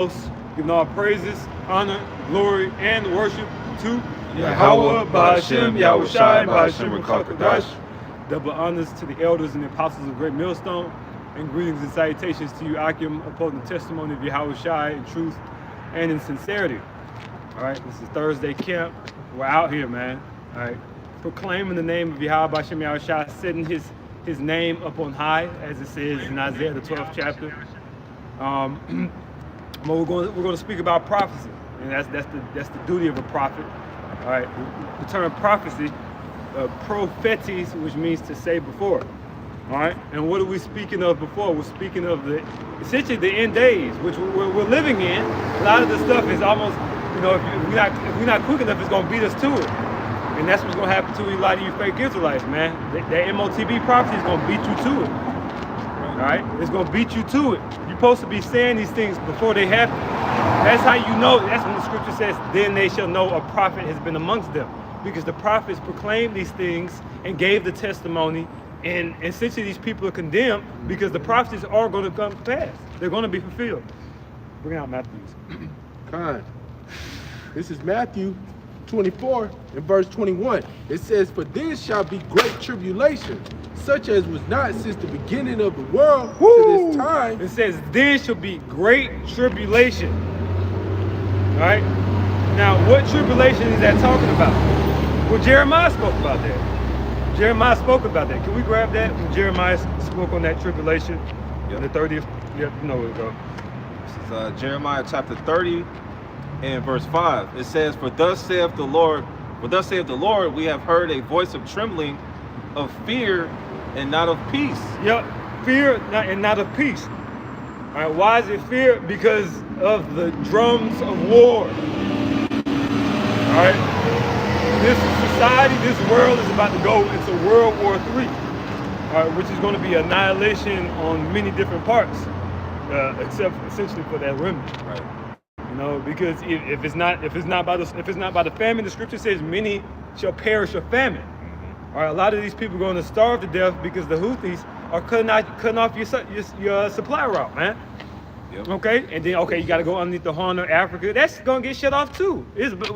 Giving all praises, honor, glory, and worship to Yahweh, Ba'ashem, Yahushai, Ba'ashem, Rakakadash. Double honors to the elders and the apostles of Great Millstone, and greetings and salutations to you, Akim, upholding the testimony of Yahushai in truth and in sincerity. All right, this is Thursday camp. We're out here, man. All right, proclaiming the name of Yahweh, Ba'ashem, Yahushai, setting his name up on high, as it says in Isaiah, the 12th chapter. But we're going to speak about prophecy, and that's the duty of a prophet. All right, the term prophecy, prophetis, which means to say before. All right, and what are we speaking of before? We're speaking of essentially the end days, which we're living in. A lot of the stuff is almost, if we're not quick enough, it's going to beat us to it, and that's what's going to happen to a lot of you fake Israelites, man. That MOTB prophecy is going to beat you to it. All right, it's going to beat you to it. You're supposed to be saying these things before they happen. That's how you know. That's when the scripture says, then they shall know a prophet has been amongst them. Because the prophets proclaimed these things and gave the testimony, and essentially these people are condemned because the prophecies are going to come to pass. They're going to be fulfilled. Bring out Matthews. Kind. This is Matthew 24 and verse 21. It says, for this shall be great tribulation, such as was not since the beginning of the world to this time. It says, then shall be great tribulation. All right? Now, what tribulation is that talking about? Well, Jeremiah spoke about that. Jeremiah spoke about that. Can we grab that? When Jeremiah spoke on that tribulation, in the 30th, yep, you know where we go. This is Jeremiah chapter 30 and verse 5. It says, for thus saith the Lord, we have heard a voice of trembling, of fear and not of peace. Yep, fear and not of peace. All right, why is it fear? Because of the drums of war. All right, this society, this world is about to go into World War III, all right, which is going to be annihilation on many different parts, except essentially for that remnant. Right. Because if it's not by the famine, the scripture says many shall perish of famine. All right, a lot of these people are going to starve to death because the Houthis are cutting off your supply route, man. Yep. Okay, and then you got to go underneath the Horn of Africa. That's gonna get shut off too.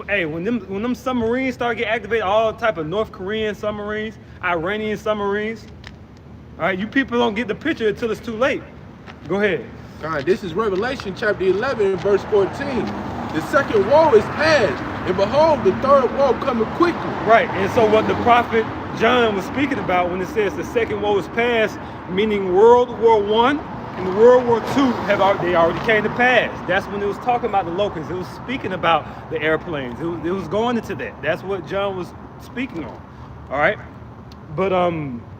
Hey, when them submarines start getting activated, all type of North Korean submarines, Iranian submarines. All right, you people don't get the picture until it's too late. Go ahead. God, this is Revelation chapter 11 verse 14. The second woe is past, and behold, the third woe coming quickly. Right, and so what the prophet John was speaking about when it says the second woe is past, meaning World War I and World War II they already came to pass. That's when it was talking about the locusts. It was speaking about the airplanes. It was going into that. That's what John was speaking on. All right, but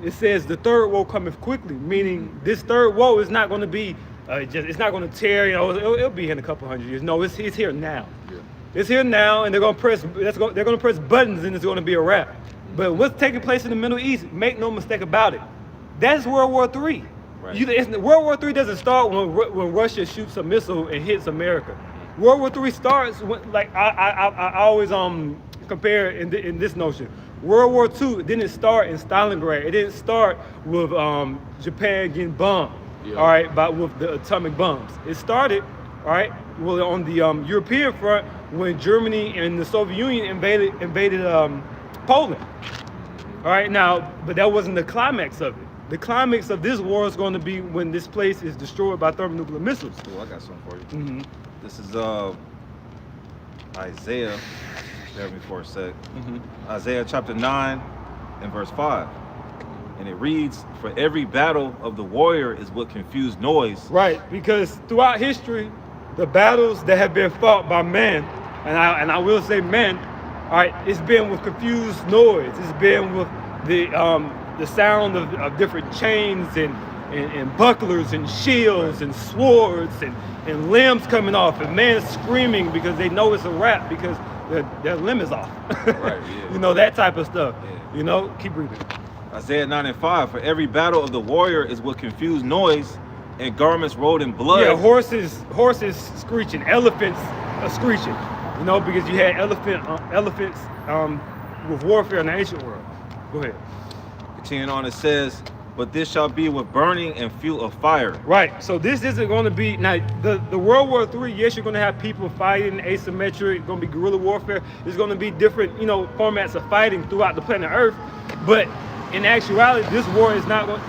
it says the third woe cometh quickly, meaning this third woe is not going to be it's not going to tear. It'll be here in a couple hundred years. No, it's here now. Yeah. It's here now, and they're going to press buttons, and it's going to be a wrap. But what's taking place in the Middle East? Make no mistake about it. That's World War III. Right. World War III doesn't start when Russia shoots a missile and hits America. World War III starts when, like I always compare in this notion. World War II didn't start in Stalingrad. It didn't start with Japan getting bombed. Yeah. All right, but with the atomic bombs. It started, all right, well on the European front when Germany and the Soviet Union invaded Poland. All right, now, but that wasn't the climax of it. The climax of this war is going to be when this place is destroyed by thermonuclear missiles. Oh, I got something for you. Mm-hmm. This is Isaiah. Bear with me for a sec. Mm-hmm. Isaiah chapter 9 and verse 5. And it reads, for every battle of the warrior is with confused noise. Right, because throughout history, the battles that have been fought by men, and I will say men, all right, it's been with confused noise. It's been with the sound of different chains and bucklers and shields and swords and limbs coming off, and men screaming because they know it's a wrap because their limb is off. Right, yeah. That type of stuff. Yeah. Keep reading. Isaiah 9 and 5, for every battle of the warrior is with confused noise and garments rolled in blood. Yeah, horses screeching, elephants screeching, because you had elephants with warfare in the ancient world. Go ahead. Continuing on, it says, but this shall be with burning and fuel of fire. Right. So this isn't going to be now the World War III. Yes, you're going to have people fighting asymmetric. It's going to be guerrilla warfare. There's going to be different, formats of fighting throughout the planet Earth. But in actuality, this war is not going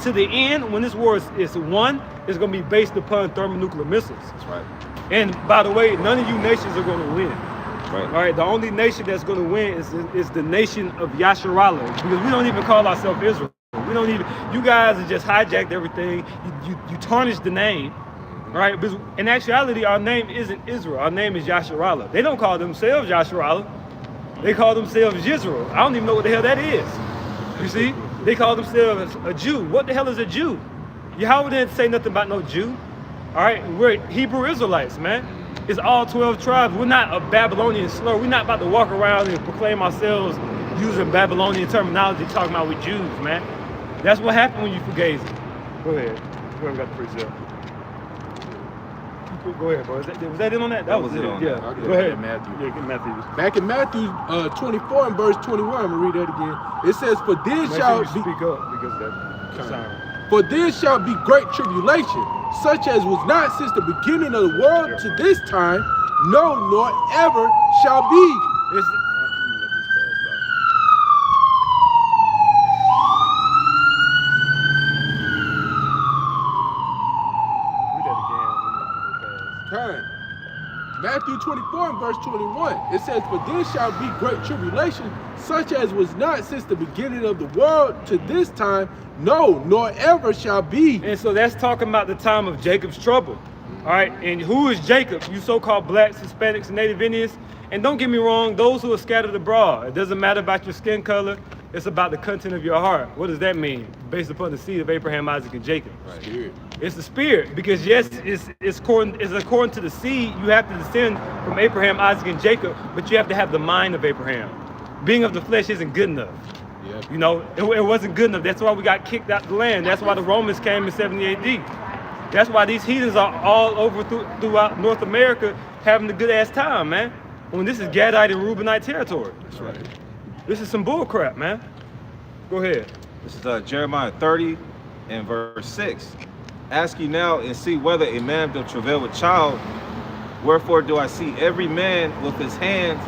to the end. When this war is won, it's going to be based upon thermonuclear missiles. That's right. And by the way, none of you nations are going to win. Right. All right. The only nation that's going to win is the nation of Yasharallah, because we don't even call ourselves Israel. We don't even. You guys have just hijacked everything. You tarnished the name, right? But in actuality, our name isn't Israel. Our name is Yasharallah. They don't call themselves Yasharallah. They call themselves Yisrael. I don't even know what the hell that is. You see? They call themselves a Jew. What the hell is a Jew? Yahweh didn't say nothing about no Jew. All right, we're Hebrew Israelites, man. It's all 12 tribes. We're not a Babylonian slur. We're not about to walk around and proclaim ourselves using Babylonian terminology, talking about we Jews, man. That's what happened when you forgave it. Go ahead. Whoever got the precept. Go ahead, bro. Was that it on that? That was it. Yeah. Go ahead, Matthew. Yeah, get Matthew. Back in Matthew 24 and verse 21, I'm gonna read that again. It says, "For this Make shall sure you be, speak up because of that siren. for this shall be great tribulation, such as was not since the beginning of the world to this time, no, nor ever shall be." Matthew 24 and verse 21, it says, "For this shall be great tribulation, such as was not since the beginning of the world to this time, no, nor ever shall be." And so that's talking about the time of Jacob's trouble. All right, and who is Jacob? You so-called blacks, Hispanics, and Native Indians. And don't get me wrong, those who are scattered abroad. It doesn't matter about your skin color. It's about the content of your heart. What does that mean? Based upon the seed of Abraham, Isaac, and Jacob. Right. It's the spirit, because yes, it's according to the seed. You have to descend from Abraham, Isaac, and Jacob, but you have to have the mind of Abraham. Being of the flesh isn't good enough. Yeah. It wasn't good enough. That's why we got kicked out the land. That's why the Romans came in 70 AD. That's why these heathens are all over throughout North America having a good ass time, man. When this is Gadite and Reubenite territory. That's right. This is some bull crap, man. Go ahead. This is Jeremiah 30 and verse 6. "Ask ye now and see whether a man doth travail with child. Wherefore do I see every man with his hands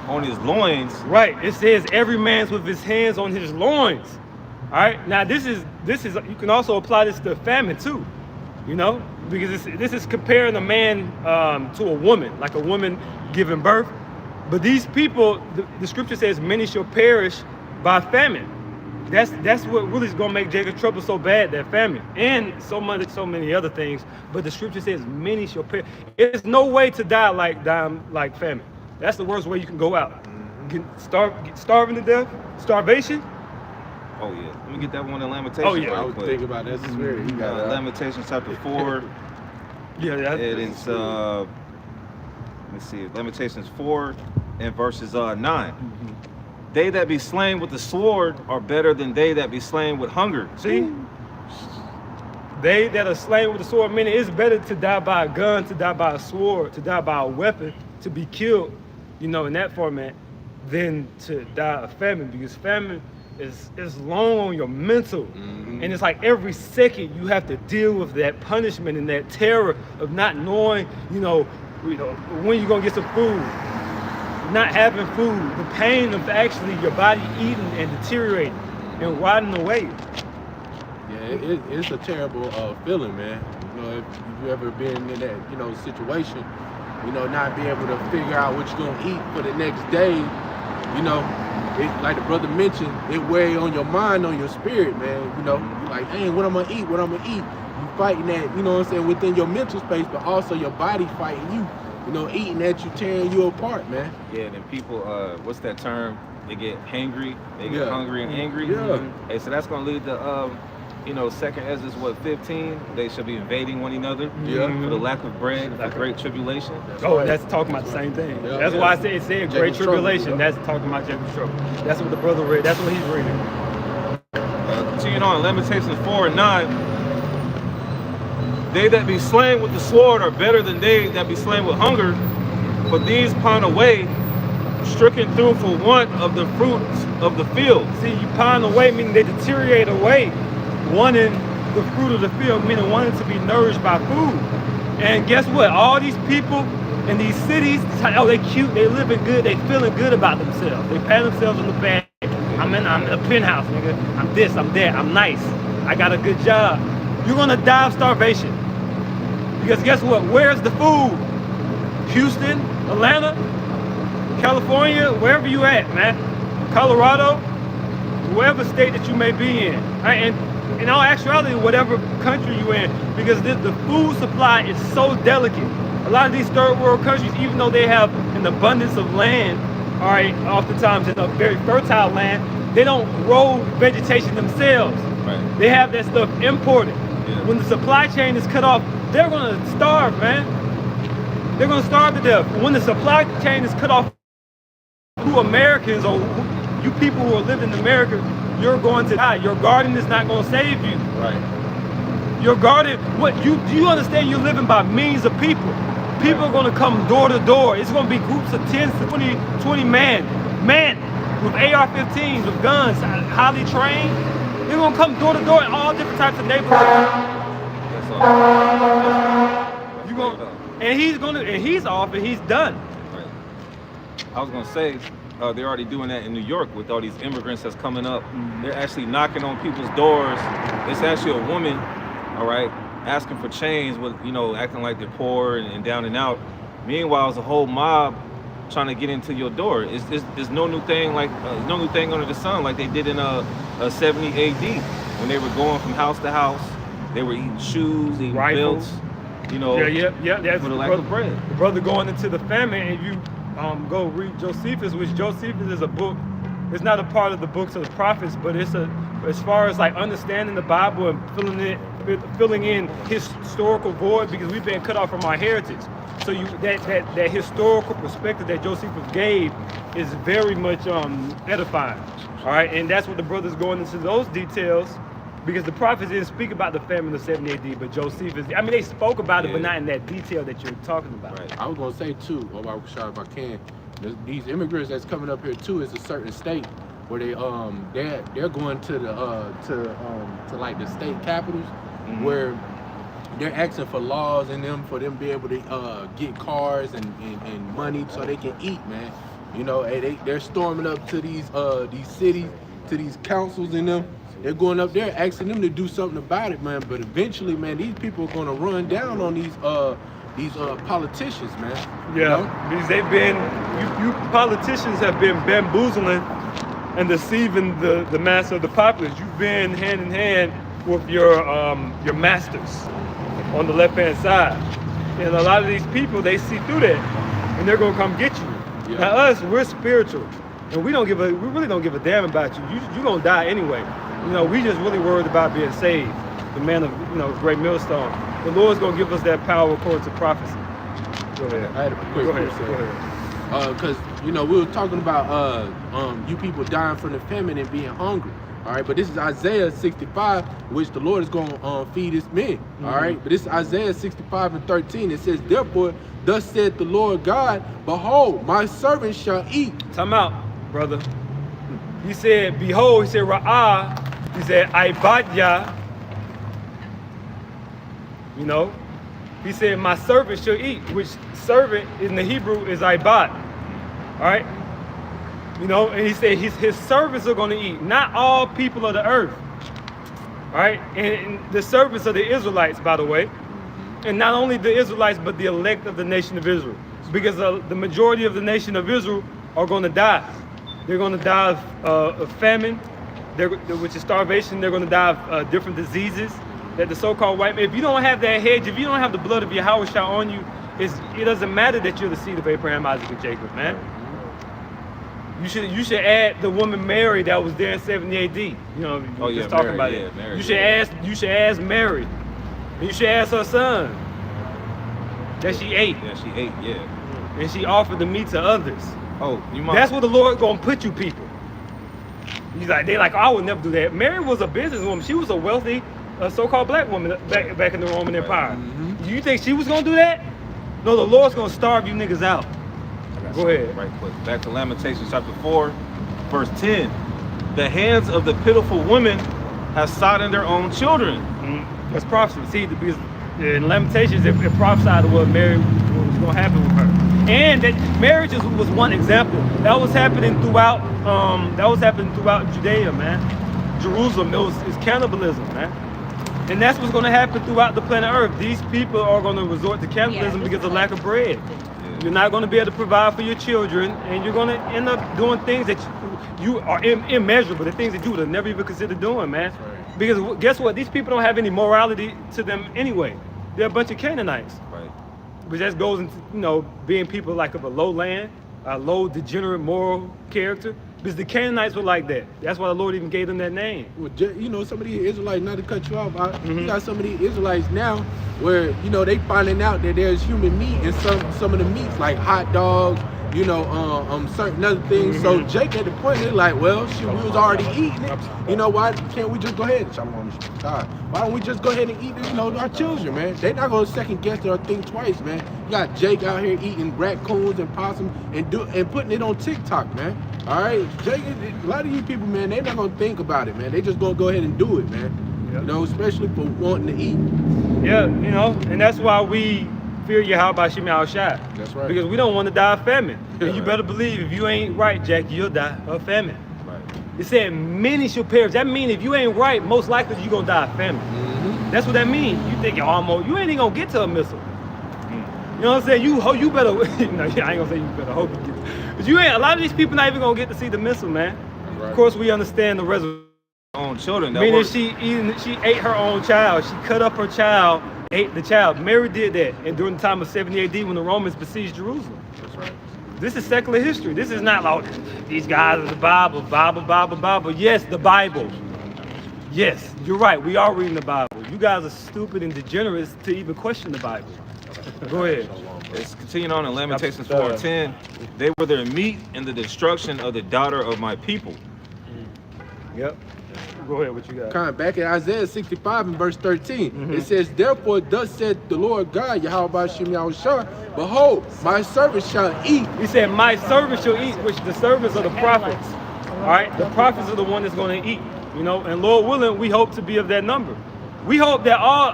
on his loins." Right. It says every man's with his hands on his loins. All right. Now this is you can also apply this to famine too. Because this is comparing a man to a woman, like a woman giving birth. But these people, the scripture says, many shall perish by famine. That's what really is gonna make Jacob's trouble so bad, that famine, and so many other things. But the scripture says many shall perish. There's no way to die like famine. That's the worst way you can go out. Starving to death, starvation. Oh yeah, let me get that one in Lamentations. Oh, yeah. I was thinking about that. That's weird. You got Lamentations chapter 4. Yeah, It is let me see, Lamentations 4 and verses 9. "They that be slain with the sword are better than they that be slain with hunger." See? They that are slain with the sword, meaning it's better to die by a gun, to die by a sword, to die by a weapon, to be killed, in that format, than to die of famine, because famine is long on your mental. And it's like every second you have to deal with that punishment and that terror of not knowing, when you're gonna get some food, not having food, the pain of actually your body eating and deteriorating and rotting away. Yeah, it's a terrible feeling, man. If you've ever been in that, situation, not being able to figure out what you're gonna eat for the next day, like the brother mentioned, it weighs on your mind, on your spirit, man. You're like, dang, what I'm gonna eat? You fighting that, within your mental space, but also your body fighting you. Eating at you, tearing you apart, man. Yeah, and then people, what's that term? They get hangry, they get hungry and angry. Yeah. Hey, so that's gonna lead to, 2 Ezra 15. They shall be invading one another for the lack of bread, for great tribulation. That's talking about the same thing. Yeah, That's why I said it said great tribulation. That's talking about Jacob's trouble. That's what the brother read. That's what he's reading. Continuing on, Lamentations 4 and 9. "They that be slain with the sword are better than they that be slain with hunger, but these pine away, stricken through for want of the fruits of the field." See, you pine away, meaning they deteriorate away. wanting the fruit of the field, meaning wanting to be nourished by food. And guess what? All these people in these cities, oh, they cute, they living good, they feeling good about themselves. They pat themselves on the back. I'm in a penthouse, nigga. I'm this, I'm that, I'm nice. I got a good job. You're gonna die of starvation. Because guess what? Where's the food? Houston, Atlanta, California, wherever you at, man. Colorado, wherever state that you may be in. Right? And in all actuality, whatever country you're in, because the food supply is so delicate. A lot of these third world countries, even though they have an abundance of land, all right, oftentimes in a very fertile land, they don't grow vegetation themselves. Right. They have that stuff imported. Yeah. When the supply chain is cut off, they're gonna starve, man. They're gonna starve to death. When the supply chain is cut off, who Americans or you people who are living in America, you're going to die. Your garden is not gonna save you. Right. Your garden, do you understand you're living by millions of people? People are gonna come door to door. It's gonna be groups of 10 to 20 men with AR-15s, with guns, highly trained. They're gonna come door to door in all different types of neighborhoods. That's all. You gonna, and he's off and he's done. Right. I was gonna say, they're already doing that in New York with all these immigrants that's coming up. They're actually knocking on people's doors. It's actually a woman, all right, asking for change, with acting like they're poor and down and out. Meanwhile, there's a whole mob trying to get into your door. It's no new thing no new thing under the sun like they did in 70 AD when they were going from house to house. They were eating shoes, eating Rifles. belts, Yeah. That's for the the lack of bread. The brother going into the famine, and you go read Josephus, which Josephus is a book. It's not a part of the books of the prophets, but it's as far as like understanding the Bible and filling in historical void, because we've been cut off from our heritage. So that historical perspective that Josephus gave is very much edifying. All right, and that's what the brother's going into those details, because the prophets didn't speak about the famine of 70 AD, but Josephus, I mean, they spoke about it, but not in that detail that you're talking about. Right. I was gonna say too, if I can, these immigrants that's coming up here too is a certain state where they're going to like the state capitals, where they're asking for laws in them for them to be able to get cars and money so they can eat, man. They're storming up to these cities, to these councils in them. They're going up there asking them to do something about it, man. But eventually, man, these people are gonna run down on these politicians, man. Yeah, because they've been, you politicians have been bamboozling and deceiving the mass of the populace. You've been hand in hand with your masters on the left-hand side. And a lot of these people, they see through that, and they're gonna come get you. Yeah. Now us, we're spiritual, and we really don't give a damn about you. You're gonna die anyway. We just really worried about being saved. The man of great millstone. The Lord's gonna give us that power according to prophecy. Go ahead. I had a quick Go ahead. Because we were talking about you people dying from the famine and being hungry. All right, but this is Isaiah 65, which the Lord is going to feed his men. All right, but this is Isaiah 65 and 13. It says, "Therefore, thus said the Lord God, behold, my servant shall eat." Time out, brother. He said, behold, he said, Ra'ah, he said, Ibadya. He said, my servant shall eat, which servant in the Hebrew is Ibad. All right? And he said his servants are going to eat, not all people of the earth. All right? And the servants are the Israelites, by the way. And not only the Israelites, but the elect of the nation of Israel. Because the majority of the nation of Israel are going to die. They're going to die of famine, which is starvation. They're going to die of different diseases that the so-called white man, if you don't have that hedge, if you don't have the blood of Yahweh on you, it doesn't matter that you're the seed of Abraham, Isaac, and Jacob, man. You should add the woman Mary that was there in 70 AD. Just talking about it. Mary, you should ask Mary. And you should ask her son that she ate. Yeah, she ate, yeah. And she offered the meat to others. Oh, you might. That's what the Lord gonna put you people. They like, oh, I would never do that. Mary was a businesswoman. She was a wealthy so-called black woman back in the Roman Empire. Do you think she was gonna do that? No, the Lord's gonna starve you niggas out. Go ahead. Right quick. Back to Lamentations chapter 4, verse 10. The hands of the pitiful women have sodden their own children. That's prophecy. See, because in Lamentations, it prophesied what Mary was going to happen with her, and that marriage was one example that was happening throughout. Judea, man. Jerusalem. It's cannibalism, man. And that's what's going to happen throughout the planet Earth. These people are going to resort to cannibalism because of lack of bread. You're not going to be able to provide for your children, and you're going to end up doing things that you are immeasurable, the things that you would have never even considered doing, man. Right. Because guess what? These people don't have any morality to them anyway. They're a bunch of Canaanites. Right. But that goes into, being people like of a low land, a low degenerate moral character. Because the Canaanites were like that. That's why the Lord even gave them that name. Well, some of these Israelites, not to cut you off, you got some of these Israelites now where, they finding out that there's human meat in some of the meats, like hot dogs, certain other things. So Jake at the point, they're like, well, shit, we was already eating it. Why can't we just go ahead? Why don't we just go ahead and eat, our children, man? They're not going to second guess it or think twice, man. You got Jake out here eating raccoons and possum and putting it on TikTok, man. All right, Jake, a lot of you people, man, they're not gonna think about it, man. They just gonna go ahead and do it, man. Yep. Especially for wanting to eat. Yeah, and that's why we fear Yahweh Shem Shai. That's right. Because we don't want to die of famine. Yeah. And you better believe if you ain't right, Jack, you'll die of famine. Right. It said many shall perish. That means if you ain't right, most likely you're gonna die of famine. That's what that means. You think you ain't even gonna get to a missile. You know what I'm saying? You better. I ain't gonna say you better hope you get. But a lot of these people not even gonna get to see the missile, man. Right. Of course, we understand the resurrection. Own children. Meaning she ate her own child. She cut up her child, ate the child. Mary did that, and during the time of 70 AD when the Romans besieged Jerusalem. That's right. This is secular history. This is not like these guys are the Bible. Yes, the Bible. Yes, you're right. We are reading the Bible. You guys are stupid and degenerates to even question the Bible. Go ahead. It's continuing on in Lamentations 4:10. They were their meat in the destruction of the daughter of my people. Yep. Go ahead, what you got? Kind of back in Isaiah 65 and verse 13. It says, therefore, thus said the Lord God, Yahweh Shem Yahushua, behold, my servant shall eat. He said, my servant shall eat, which the servants are the prophets. All right, the prophets are the one that's going to eat. And Lord willing, we hope to be of that number. We hope that all,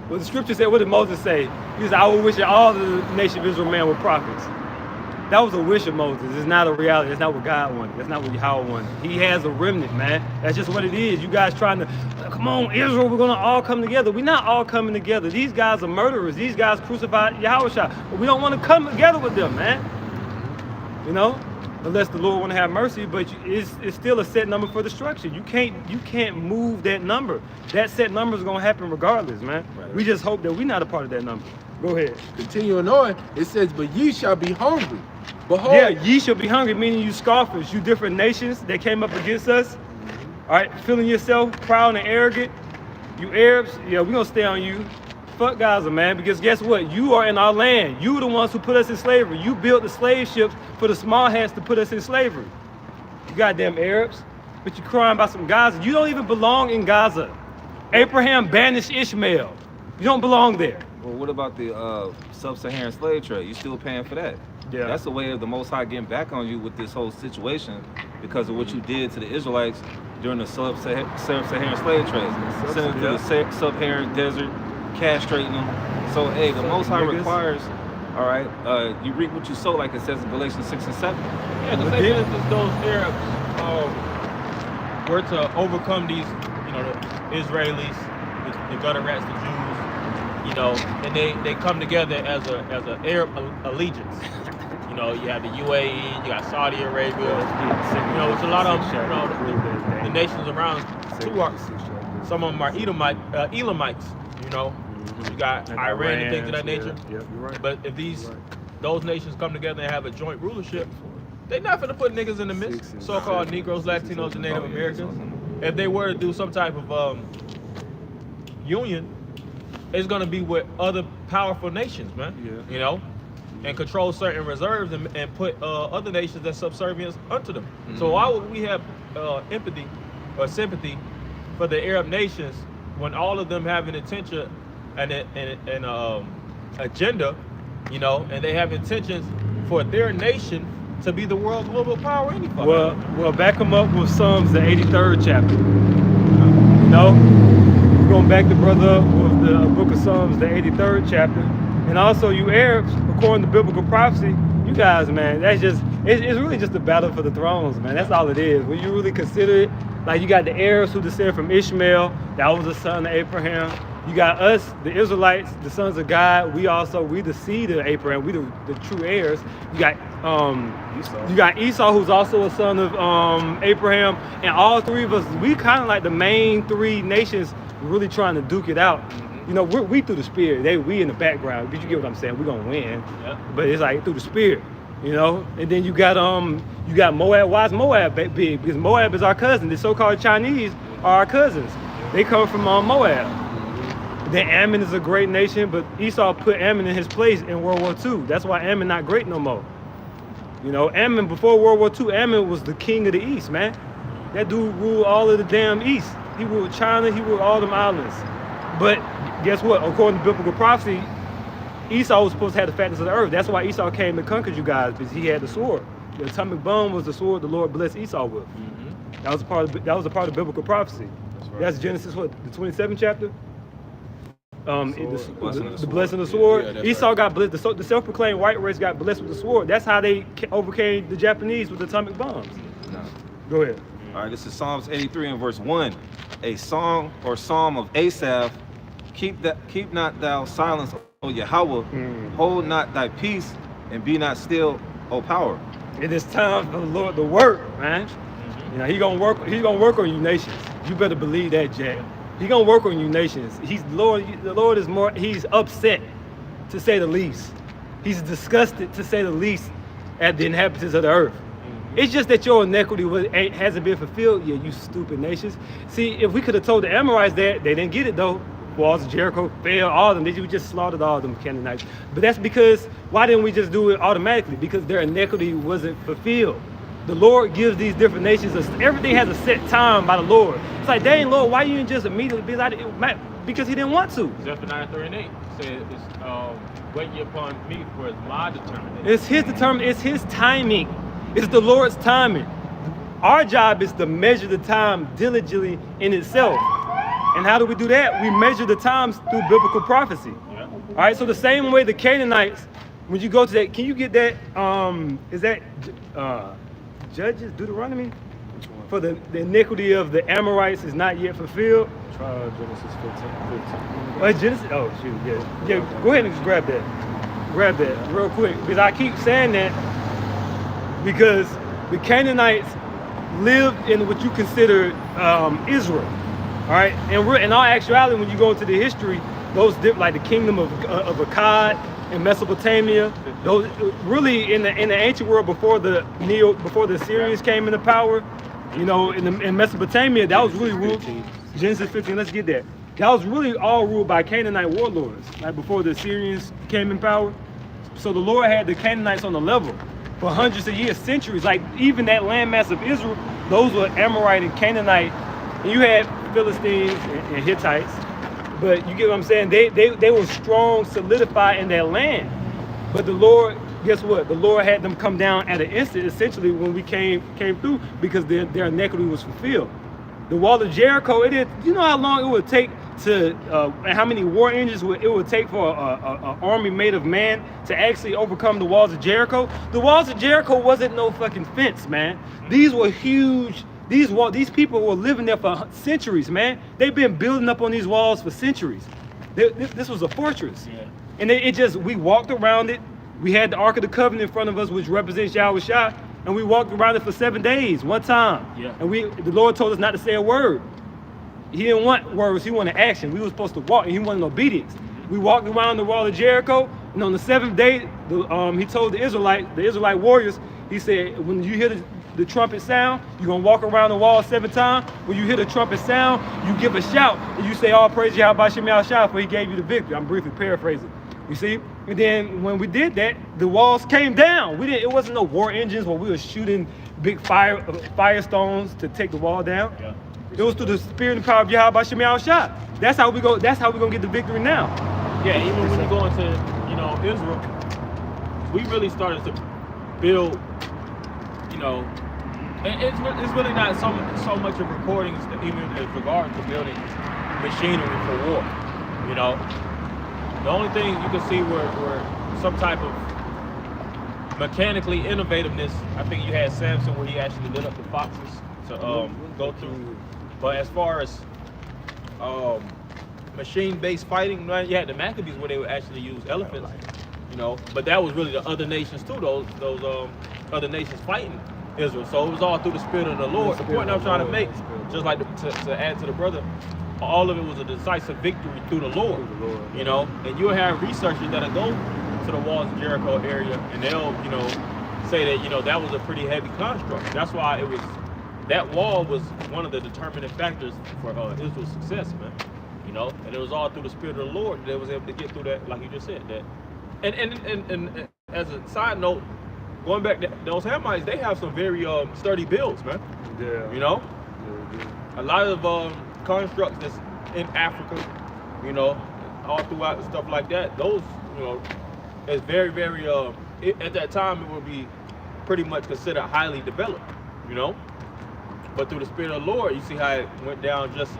what the scripture said, what did Moses say? He said, I will wish that all the nation of Israel man were prophets. That was a wish of Moses. It's not a reality. That's not what God wanted. That's not what Yahweh wanted. He has a remnant, man. That's just what it is. You guys trying to, come on, Israel, we're going to all come together. We're not all coming together. These guys are murderers. These guys crucified Yahweh. But we don't want to come together with them, man. Unless the Lord want to have mercy, but it's still a set number for destruction. You can't move that number. That set number is going to happen regardless, man. Right. We just hope that we're not a part of that number. Go ahead. Continuing on, it says, but ye shall be hungry. Behold. Yeah, ye shall be hungry, meaning you scoffers, you different nations that came up against us. All right, feeling yourself proud and arrogant. You Arabs, we're going to stay on you. Fuck Gaza, man, because guess what? You are in our land. You are the ones who put us in slavery. You built the slave ships for the small hats to put us in slavery. You goddamn Arabs. But you're crying about some Gaza. You don't even belong in Gaza. Abraham banished Ishmael. You don't belong there. Well, what about the sub-Saharan slave trade? You still paying for that? Yeah. That's the way of the Most High getting back on you with this whole situation because of what you did to the Israelites during the sub-Saharan slave trade. Sending them to the sub-Saharan desert, castrating them. So, hey, the Most High requires, all right, you reap what you sow, like it says in Galatians 6 and 7. Yeah, the thing is those Arabs were to overcome these, the Israelis, the gutter rats, the Jews, and they come together as a Arab allegiance. You have the UAE, you got Saudi Arabia, it's a lot of the nations around too are, some of them are Elamites, you got Iran and things of that nature. Yeah, you're right. But if those nations come together and have a joint rulership, they're not gonna put niggas in the midst, so-called Negroes, Latinos, and Native Americans. If they were to do some type of union, it's gonna be with other powerful nations, man. Yeah. And control certain reserves and put other nations that's subservient unto them. So why would we have empathy or sympathy for the Arab nations when all of them have an intention and an agenda, and they have intentions for their nation to be the world's global power? Well, back them up with Psalms, the 83rd chapter. know, going back to brother with the book of Psalms, the 83rd chapter, and also you Arabs, according to biblical prophecy, you guys, man, that's just, it's really just a battle for the thrones, man. That's all it is. When you really consider it, like you got the Arabs who descend from Ishmael, that was the son of Abraham. You got us, the Israelites, the sons of God. We the seed of Abraham. We the true heirs. You got Esau, who's also a son of Abraham. And all three of us, we kind of like the main three nations really trying to duke it out. You know, we through the spirit. We in the background. But you get what I'm saying? We're gonna win. Yep. But it's like through the spirit. You know, and then you got Moab. Why is Moab big? Because Moab is our cousin. The so-called Chinese are our cousins. They come from Moab. Then Ammon is a great nation, but Esau put Ammon in his place in World War II. That's why Ammon not great no more. You know, Ammon before World War II, Ammon was the king of the East, man. That dude ruled all of the damn East. He ruled China. He ruled all them islands. But guess what? According to biblical prophecy, Esau was supposed to have the fatness of the earth. That's why Esau came and conquered you guys, because he had the sword. The atomic bomb was the sword the Lord blessed Esau with. Mm-hmm. That was a part of biblical prophecy. That's right. That's Genesis, what, the 27th chapter? The blessing of the sword. Yeah, Esau right. Got blessed. The self-proclaimed white race got blessed with the sword. That's how they overcame the Japanese with atomic bombs. No. Go ahead. All right, this is Psalms 83 and verse 1. A song or psalm of Asaph. Keep not thou silence, O Yahweh. Hold not thy peace, and be not still, O power. It is time for the Lord to work, man. You know, He's gonna work on you nations. You better believe that, Jack. He's gonna work on you nations. The Lord is more, he's upset, to say the least. He's disgusted, to say the least, at the inhabitants of the earth. It's just that your iniquity hasn't been fulfilled yet, you stupid nations. See, if we could have told the Amorites that, they didn't get it though. Walls of Jericho failed, all of them. We just slaughtered all of them Canaanites. But that's because, why didn't we just do it automatically? Because their iniquity wasn't fulfilled. The Lord gives these different nations, everything has a set time by the Lord. It's like, dang, Lord, why you didn't just immediately be like, because he didn't want to. Zephaniah 3 and 8 said, wait ye upon me, for it's my determination. It's his timing. It's the Lord's timing. Our job is to measure the time diligently in itself. And how do we do that? We measure the times through biblical prophecy. Yeah. All right, so the same way the Canaanites, when you go to that, can you get that, is that Judges, Deuteronomy? For the iniquity of the Amorites is not yet fulfilled. Try Genesis 15. Genesis, oh shoot, yeah. Yeah, go ahead and just grab that. Grab that real quick. Because I keep saying that because the Canaanites lived in what you consider Israel. All right, and in all actuality, when you go into the history, those like the kingdom of Akkad in Mesopotamia, those really in the ancient world before the Assyrians came into power, you know, in Mesopotamia, that was really ruled. Genesis 15, let's get that. That was really all ruled by Canaanite warlords, like before the Assyrians came in power. So the Lord had the Canaanites on the level for hundreds of years, centuries. Like even that landmass of Israel, those were Amorite and Canaanite. And you had Philistines and Hittites, but you get what I'm saying? They were strong, solidified in their land. But the Lord, guess what? The Lord had them come down at an instant, essentially, when we came through, because their iniquity was fulfilled. The wall of Jericho, you know how long it would take to, and how many war engines it would take for an army made of man to actually overcome the walls of Jericho? The walls of Jericho wasn't no fucking fence, man. These were huge. These people were living there for centuries, man. They've been building up on these walls for centuries. This was a fortress. Yeah. And we walked around it. We had the Ark of the Covenant in front of us, which represents Yahweh Shai, and we walked around it for 7 days, one time. Yeah. And the Lord told us not to say a word. He didn't want words, he wanted action. We were supposed to walk, and he wanted obedience. We walked around the wall of Jericho, and on the 7th day, he told the Israelite warriors, he said, when you hear the trumpet sound, you're gonna walk around the wall 7 times. When you hear the trumpet sound, you give a shout, and you say, all praise Yahweh Shem Shai, for he gave you the victory. I'm briefly paraphrasing. You see? And then when we did that, the walls came down. It wasn't no war engines where we were shooting big firestones to take the wall down. Yeah. It was through the spirit and power of Yahweh Shem Shai. That's how we're gonna get the victory now. Yeah, even when you go into, Israel, we really started to build, And it's really not so much of recordings, even as regards to building machinery for war. You know, the only thing you can see were some type of mechanically innovativeness. I think you had Samson where he actually lit up the foxes to go through. But as far as machine-based fighting, you had the Maccabees where they would actually use elephants. You know, but that was really the other nations too. Those other nations fighting Israel. So it was all through the spirit of the Lord. The point I'm trying to make, just like to add to the brother, all of it was a decisive victory through the Lord. You know, and you'll have researchers that'll go to the walls of Jericho area and they'll, you know, say that, you know, that was a pretty heavy construct. That's why that wall was one of the determining factors for Israel's success, man. You know, and it was all through the spirit of the Lord that they was able to get through that, like you just said. That, and as a side note, going back, those Hamites, they have some very sturdy builds, man. Yeah. You know, a lot of constructs that's in Africa, you know, all throughout and stuff like that. Those, you know, it's very, very. At that time, it would be pretty much considered highly developed, you know. But through the spirit of the Lord, you see how it went down just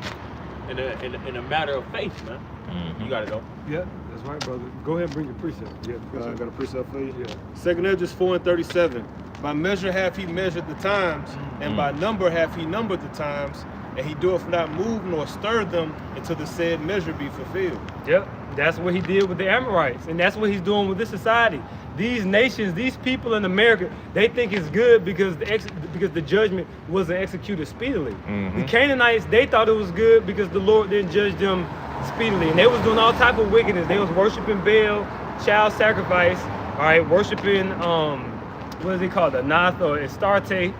in a matter of faith, man. Mm-hmm. You got it though. Yeah, that's right, brother. Go ahead and bring your precept. Yeah, I got a precept for you. Yeah. 2 Esdras 4:37. By measure hath he measured the times, and by number hath he numbered the times, and he doeth not move nor stir them until the said measure be fulfilled. Yep, that's what he did with the Amorites, and that's what he's doing with this society. These nations, these people in America, they think it's good because the judgment wasn't executed speedily. The Canaanites, they thought it was good because the Lord didn't judge them speedily, and they was doing all type of wickedness. They was worshiping Baal, child sacrifice, all right, worshiping what is it called, the Nath or Astarte,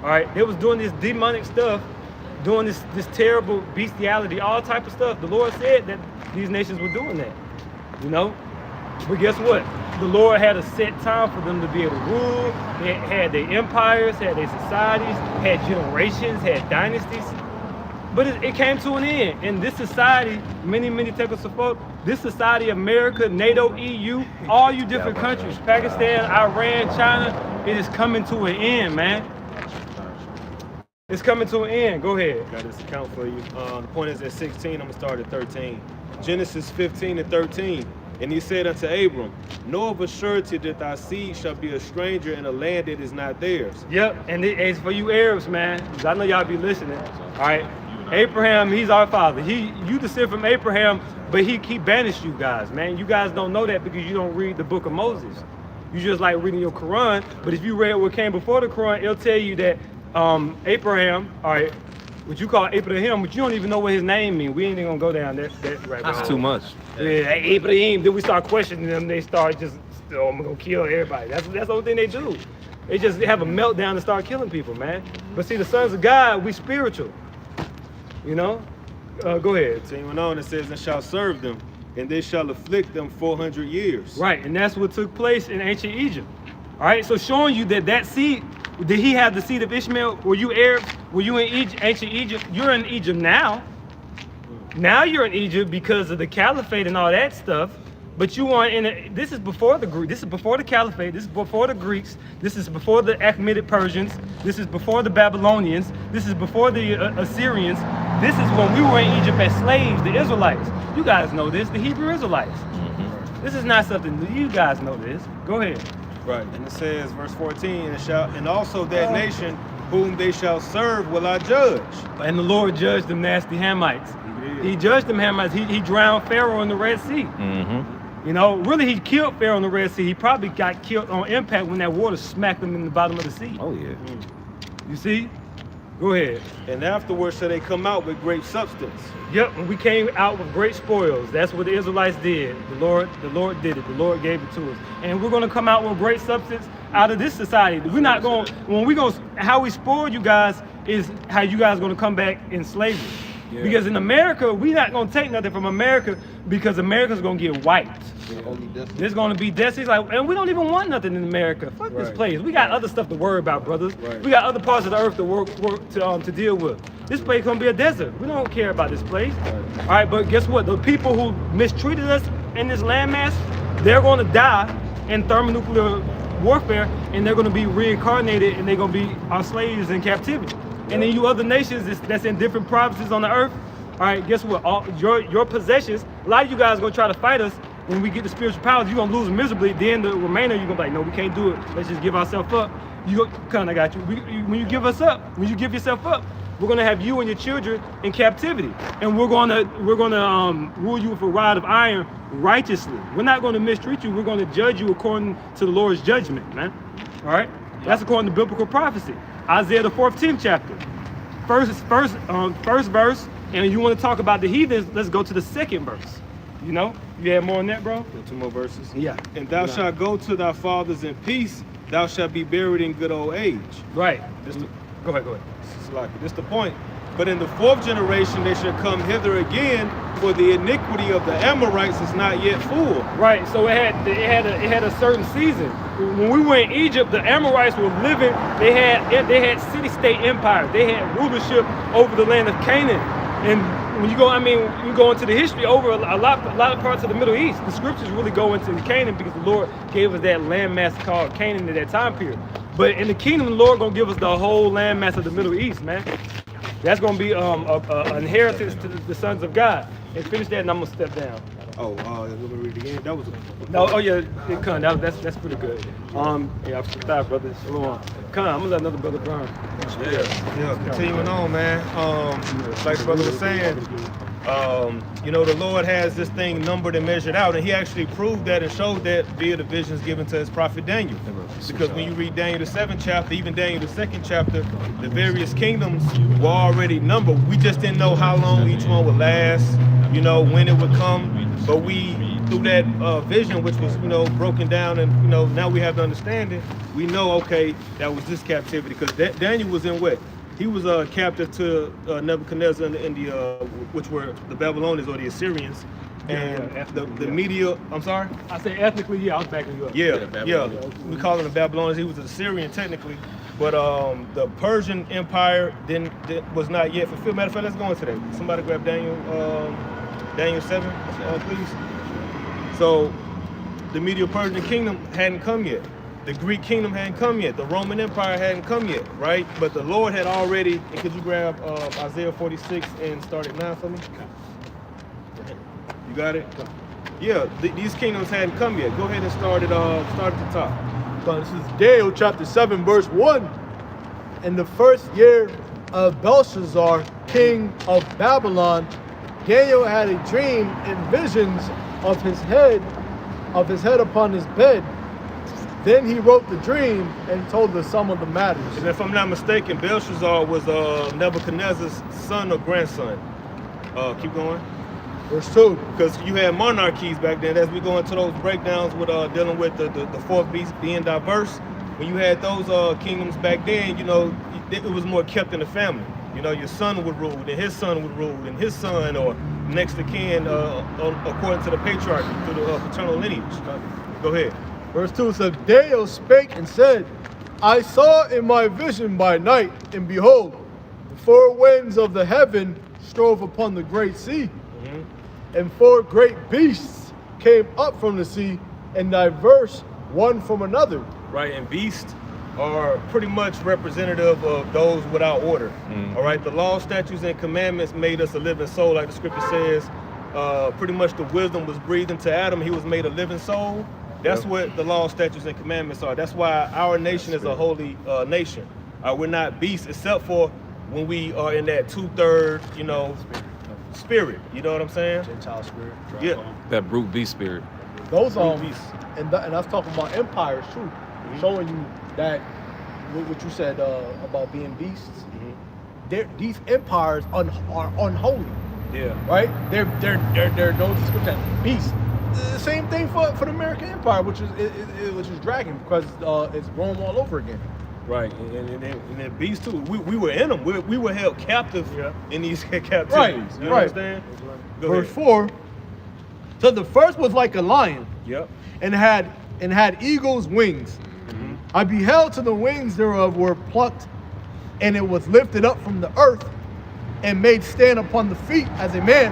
all right. They was doing this demonic stuff, doing this terrible bestiality, all type of stuff. The Lord said that these nations were doing that, you know. But guess what? The Lord had a set time for them to be able to rule. They had their empires, had their societies, had generations, had dynasties. But it came to an end. And this society, many technical support, this society, America, NATO, EU, all you different countries, Pakistan, Iran, China, it is coming to an end, man. It's coming to an end. Go ahead. Got this account for you. The point is at 16, I'm going to start at 13. Genesis 15:13. And he said unto Abram, know of a surety that thy seed shall be a stranger in a land that is not theirs. Yep, and it's for you Arabs, man. I know y'all be listening. All right, Abraham, he's our father. You descend from Abraham, but he banished you guys, man. You guys don't know that because you don't read the book of Moses. You just like reading your Quran. But if you read what came before the Quran, it'll tell you that Abraham, all right, what you call Abraham, but you don't even know what his name means. We ain't even gonna go down that right now. That's too much. Yeah, Abraham. Then we start questioning them. They start just, oh, I'm gonna kill everybody. That's the only thing they do. They just have a meltdown and start killing people, man. But see, the sons of God, we spiritual. You know? Go ahead. Continuing on, it says, and shall serve them, and they shall afflict them 400 years. Right, and that's what took place in ancient Egypt. All right, so showing you that seed, did he have the seed of Ishmael? Were you Arabs? Were you in Egypt, ancient Egypt? You're in Egypt now. Now you're in Egypt because of the caliphate and all that stuff. But you weren't in this is before the Greek. This is before the caliphate. This is before the Greeks. This is before the Achaemenid Persians. This is before the Babylonians. This is before the Assyrians. This is when we were in Egypt as slaves, the Israelites. You guys know this, the Hebrew Israelites. This is not something new. You guys know this. Go ahead. Right, and it says, verse 14, and also that nation whom they shall serve will I judge. And the Lord judged them nasty Hamites. He judged them Hamites. He drowned Pharaoh in the Red Sea. You know, really he killed Pharaoh in the Red Sea. He probably got killed on impact when that water smacked him in the bottom of the sea. Oh yeah. You see? Go ahead. And afterwards shall they come out with great substance. Yep, and we came out with great spoils. That's what the Israelites did. The Lord did it. The Lord gave it to us. And we're gonna come out with great substance out of this society. We're not going, how we spoiled you guys is how you guys gonna come back in slavery. Yeah. Because in America, we're not gonna take nothing from America because America's gonna get wiped. There's gonna be death. Like, and we don't even want nothing in America. Fuck this place. We got other stuff to worry about, brothers. We got other parts of the earth to work to deal with. This place gonna be a desert. We don't care about this place. All right, but guess what? The people who mistreated us in this landmass, they're gonna die in thermonuclear warfare, and they're going to be reincarnated, and they're going to be our slaves in captivity. And then you other nations that's in different provinces on the earth, all right, guess what? All your possessions, a lot of you guys are going to try to fight us. When we get the spiritual powers, you're going to lose miserably. Then the remainder, you're going to be like, no, we can't do it. Let's just give ourselves up. I got you. When you give us up, when you give yourself up, we're going to have you and your children in captivity. And we're going to rule you with a rod of iron righteously. We're not going to mistreat you. We're going to judge you according to the Lord's judgment, man. All right? That's according to biblical prophecy. Isaiah the 14th chapter. First verse, and you want to talk about the heathens, let's go to the second verse. You know? You have more on that, bro? 2 more verses. Yeah. And thou shalt go to thy fathers in peace. Thou shalt be buried in good old age. Right. Go ahead. This is the point. But in the 4th generation they shall come hither again, for the iniquity of the Amorites is not yet full. Right. So it had a certain season. When we were in Egypt, the Amorites were living. They had city-state empires. They had rulership over the land of Canaan. And when you go into the history over a lot of parts of the Middle East. The scriptures really go into Canaan because the Lord gave us that landmass called Canaan at that time period. But in the kingdom, the Lord gonna give us the whole landmass of the Middle East, man. That's gonna be an inheritance to the sons of God. And finish that, and I'm gonna step down. Let me read it again. That was That's pretty good. Yeah, stop, brother. Shalom. I'm gonna let another brother burn. Yeah. Continuing on, man. Like the brother was saying, the Lord has this thing numbered and measured out, and He actually proved that and showed that via the visions given to His prophet Daniel. Because when you read Daniel the 7th chapter, even Daniel the 2nd chapter, the various kingdoms were already numbered. We just didn't know how long each one would last, when it would come. But we, through that vision, which was, broken down, and now we have the understanding. We know, okay, that was this captivity, because Daniel was in what? He was captive to Nebuchadnezzar in the which were the Babylonians or the Assyrians, and the media. I'm sorry. I say ethnically, yeah. I was backing you up. Yeah. We call him the Babylonians. He was an Assyrian technically, but the Persian Empire was not yet fulfilled. Matter of fact, let's go into that. Somebody grab Daniel 7, please. So the Medo-Persian kingdom hadn't come yet. The Greek kingdom hadn't come yet. The Roman Empire hadn't come yet, right? But the Lord had already, and could you grab Isaiah 46 and start at 9 for me? You got it? Yeah, these kingdoms hadn't come yet. Go ahead and start at the top. So this is Daniel chapter 7, verse 1. In the first year of Belshazzar, king of Babylon, Daniel had a dream and visions of his head upon his bed. Then he wrote the dream and told the sum of the matters. And if I'm not mistaken, Belshazzar was Nebuchadnezzar's son or grandson. Keep going. Verse 2. Because you had monarchies back then. As we go into those breakdowns with dealing with the fourth beast being diverse, when you had those kingdoms back then, it was more kept in the family. Your son would rule, and his son would rule, and his son, or next of kin, according to the patriarchy, through the paternal lineage. Go ahead. Verse 2 says, Daniel spake and said, I saw in my vision by night, and behold, the four winds of the heaven strove upon the great sea, and four great beasts came up from the sea, and diverse one from another. Right, and beasts are pretty much representative of those without order. All right, the law, statutes, and commandments made us a living soul, like the scripture says. Pretty much the wisdom was breathed into Adam. He was made a living soul. That's what the law, statutes, and commandments are. That's why our nation is a holy nation. We're not beasts, except for when we are in that 2/3, spirit. You know what I'm saying? Gentile spirit. Yeah. That brute beast spirit. Those beasts. and that's talking about empires too, showing you that what you said about being beasts. These empires are unholy. Yeah. Right? They're those scriptures beasts. The same thing for the American Empire, which is dragon, because it's Rome all over again. Right, and then beasts too. We were in them. We were held captive in these captivities. Right, you right. understand? Go Verse ahead. 4. So the first was like a lion, Yep. and had eagle's wings. I beheld till the wings thereof were plucked, and it was lifted up from the earth, and made stand upon the feet as a man,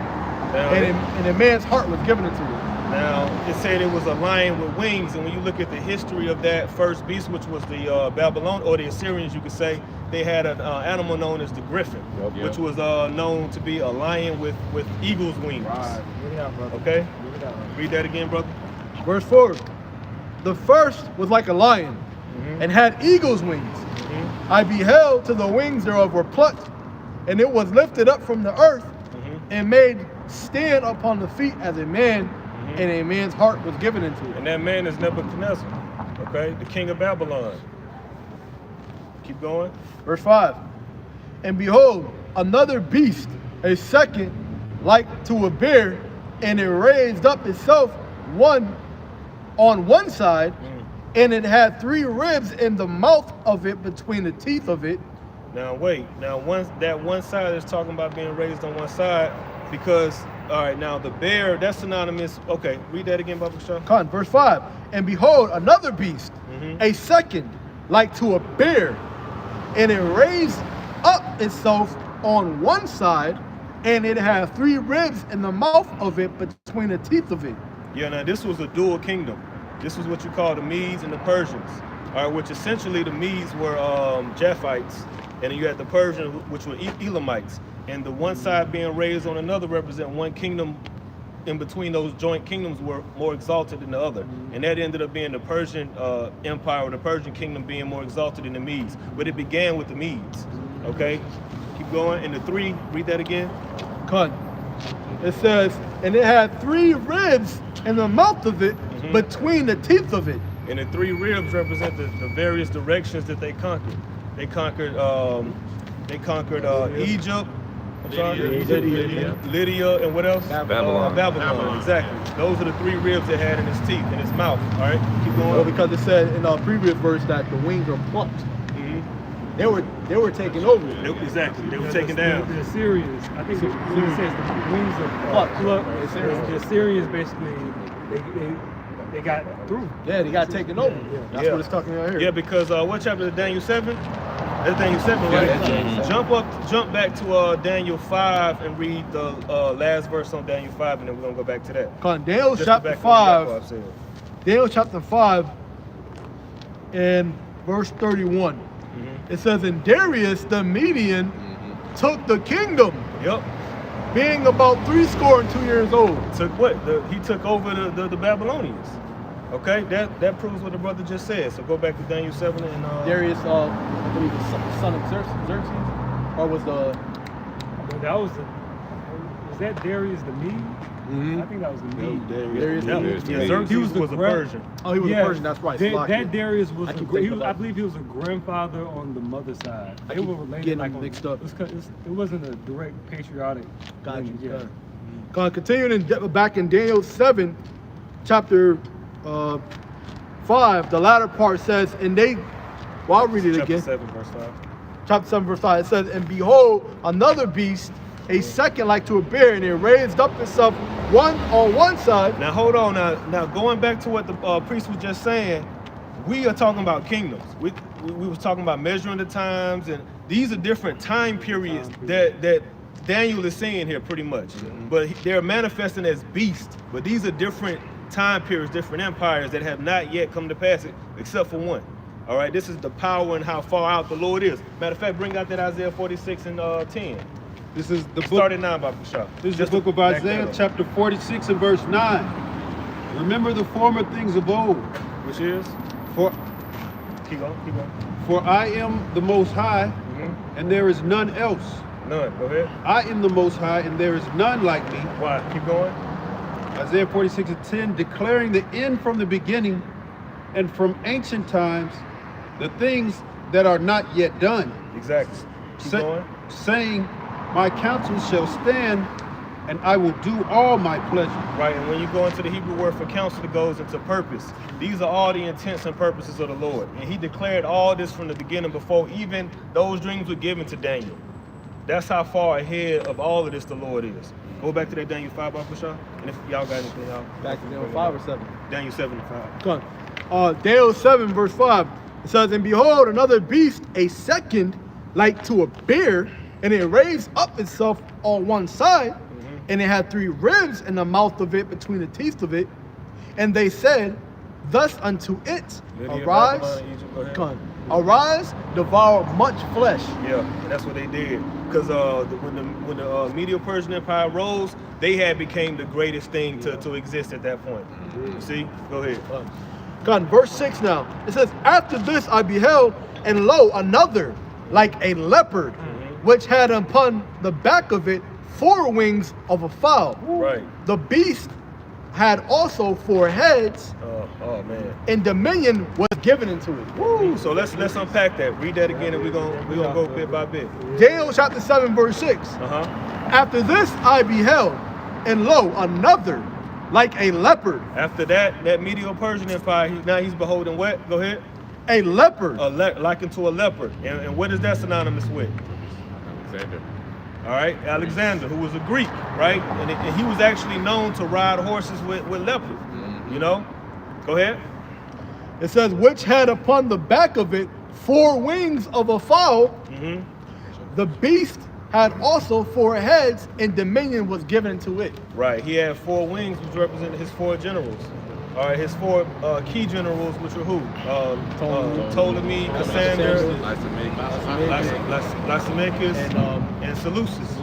and a man's heart was given unto it. Now, it said it was a lion with wings, and when you look at the history of that first beast, which was the Babylon, or the Assyrians, you could say, they had an animal known as the griffin, which was known to be a lion with eagle's wings. Right. Read it out, brother. Okay? Read it out. Read that again, brother. Verse 4. The first was like a lion, and had eagle's wings. I beheld till the wings thereof were plucked, and it was lifted up from the earth, and made stand upon the feet as a man, and a man's heart was given into it. And that man is Nebuchadnezzar, okay? The king of Babylon. Keep going. Verse 5. And behold, another beast, a second, like to a bear, and it raised up itself on one side, and it had 3 ribs in the mouth of it, between the teeth of it. Now wait. Now that one side is talking about being raised on one side, because all right, now the bear, that's synonymous. Okay, read that again, Baba Shaw. Con, verse 5. And behold, another beast, a second, like to a bear, and it raised up itself on one side, and it had 3 ribs in the mouth of it, between the teeth of it. Yeah, now this was a dual kingdom. This was what you call the Medes and the Persians, all right, which essentially the Medes were Japhites, and then you had the Persians, which were Elamites. And the one side being raised on another represent one kingdom. In between those joint kingdoms were more exalted than the other. And that ended up being the Persian Empire, or the Persian kingdom being more exalted than the Medes. But it began with the Medes, okay? Keep going. And the 3, read that again. Con. It says, and it had 3 ribs in the mouth of it, between the teeth of it. And the 3 ribs represent the various directions that they conquered. They conquered Egypt, Lydia, and what else? Babylon. Exactly. Those are the 3 ribs it had in his teeth, in his mouth. All right, keep going. Well, because it said in our previous verse that the wings were plucked. They were taken over. Exactly. They were taken down. The Assyrians, I think it says the wings of plucked. The Assyrians basically, they got through. Yeah, they got taken over. That's what it's talking about here. Yeah, because what chapter is Daniel 7? That's Daniel 7, right? Jump back to Daniel 5 and read the last verse on Daniel 5, and then we're gonna go back to that. Con, Daniel chapter 5. Daniel chapter 5 and verse 31. It says, and Darius the Median took the kingdom. Yep. Being about 62 years old. Took what? He took over the Babylonians. Okay, that proves what the brother just said. So go back to Daniel 7 and Darius, I believe, the son of Xerxes, or was that Darius the Mede? I think that was the Mede. Xerxes He was was a Persian. Oh, he was a Persian. That's right. That Darius was. I believe he was a grandfather on the mother's side. They were related, getting like them mixed up. It wasn't a direct patriotic. lineage, yeah. Continuing back in Daniel 7, chapter 5, the latter part says, and they, well, I'll read it again. Chapter 7, verse 5. Chapter 7, verse 5. It says, and behold, another beast, a second like to a bear, and it raised up itself on one side. Now hold on. Now going back to what the priest was just saying, we are talking about kingdoms. We was talking about measuring the times, and these are different time periods that Daniel is saying here, pretty much. But they're manifesting as beasts. But these are different time periods, different empires that have not yet come to pass, except for one. All right, this is the power and how far out the Lord is. Matter of fact, bring out that Isaiah 46 and 10. This is the book. Started now, Baba Shah. This is the book of Isaiah, chapter 46 and verse 9. Remember the former things of old. Which is? Keep going. For I am the Most High, and there is none else. None. Go ahead. I am the Most High, and there is none like me. Why? Keep going. Isaiah 46 and 10, declaring the end from the beginning, and from ancient times, the things that are not yet done. Exactly. Keep going. Saying, my counsel shall stand, and I will do all my pleasure. Right, and when you go into the Hebrew word for counsel, it goes into purpose. These are all the intents and purposes of the Lord. And he declared all this from the beginning before even those dreams were given to Daniel. That's how far ahead of all of this the Lord is. Go back to that Daniel 5, Baba Shah. And if y'all got anything, y'all. Back to Daniel 5 or 7? Daniel 7 and 5. Come on. Daniel 7, verse 5. It says, and behold, another beast, a second, like to a bear, and it raised up itself on one side, and it had 3 ribs in the mouth of it, between the teeth of it. And they said, thus unto it, Lydia, arise, Babylon, Egypt, go ahead. come, arise, devour much flesh. Yeah, and that's what they did. Because when the Medo-Persian Empire rose, they had became the greatest thing to exist at that point. You see? Go ahead. God, verse 6 now. It says, after this I beheld, and lo, another, like a leopard, which had upon the back of it 4 wings of a fowl. Right. The beast had also 4 heads, Oh man. and dominion was given into it. Woo. So let's unpack that. Read that again, and we're gonna go bit by bit. Daniel chapter 7, verse 6. After this I beheld, and lo, another, like a leopard. After that Medo-Persian Empire, now he's beholding what? Go ahead. A leopard. Likened to a leopard. And what is that synonymous with? Alexander. All right, Alexander, who was a Greek, right? And he was actually known to ride horses with leopards, you know? Go ahead. It says, which had upon the back of it 4 wings of a fowl. The beast had also 4 heads, and dominion was given to it. Right, he had 4 wings, which represented his 4 generals. All right, his 4 key generals, which were who? Ptolemy, Cassander, Lysimachus, and Seleucus.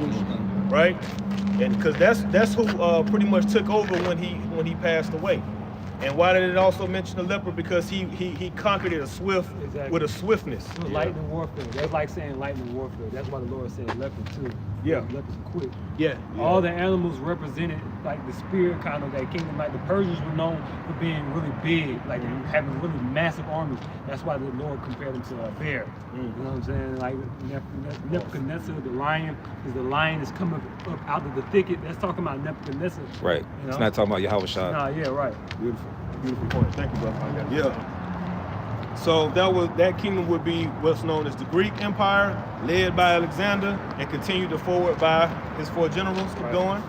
Right, and because that's who pretty much took over when he passed away. And why did it also mention the leopard? Because he conquered it with a swiftness. Lightning warfare. That's like saying lightning warfare. That's why the Lord said leopard too. Yeah. Leopards are quick. Yeah. All the animals represented like the spirit kind of that kingdom. Like the Persians were known for being really big, like having really massive armies. That's why the Lord compared them to a bear. You know what I'm saying? Like Nebuchadnezzar, the lion, because the lion is coming up out of the thicket. That's talking about Nebuchadnezzar. Right. You know? It's not talking about Yahweh Shah. Nah, yeah, right. Beautiful point. Thank you, brother. Yeah. So that kingdom would be what's known as the Greek Empire, led by Alexander, and continued to forward by his 4 generals. Keep going.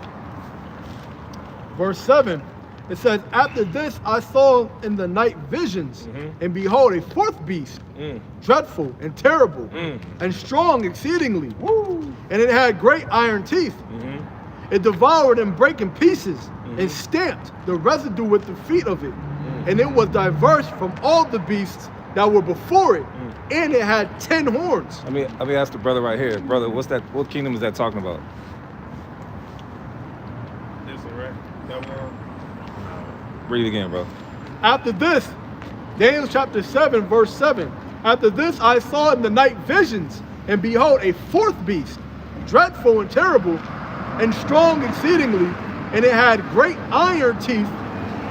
Verse 7, it says, after this I saw in the night visions, and behold, a 4th beast, dreadful and terrible, and strong exceedingly. And it had great iron teeth. It devoured and brake in pieces, and stamped the residue with the feet of it. And it was diverse from all the beasts that were before it, and it had 10 horns. Let me ask the brother right here. Brother, what kingdom is that talking about? This one, right? That one. Read it again, bro. After this, Daniel chapter 7, verse 7. After this I saw in the night visions, and behold, a 4th beast, dreadful and terrible, and strong exceedingly, and it had great iron teeth.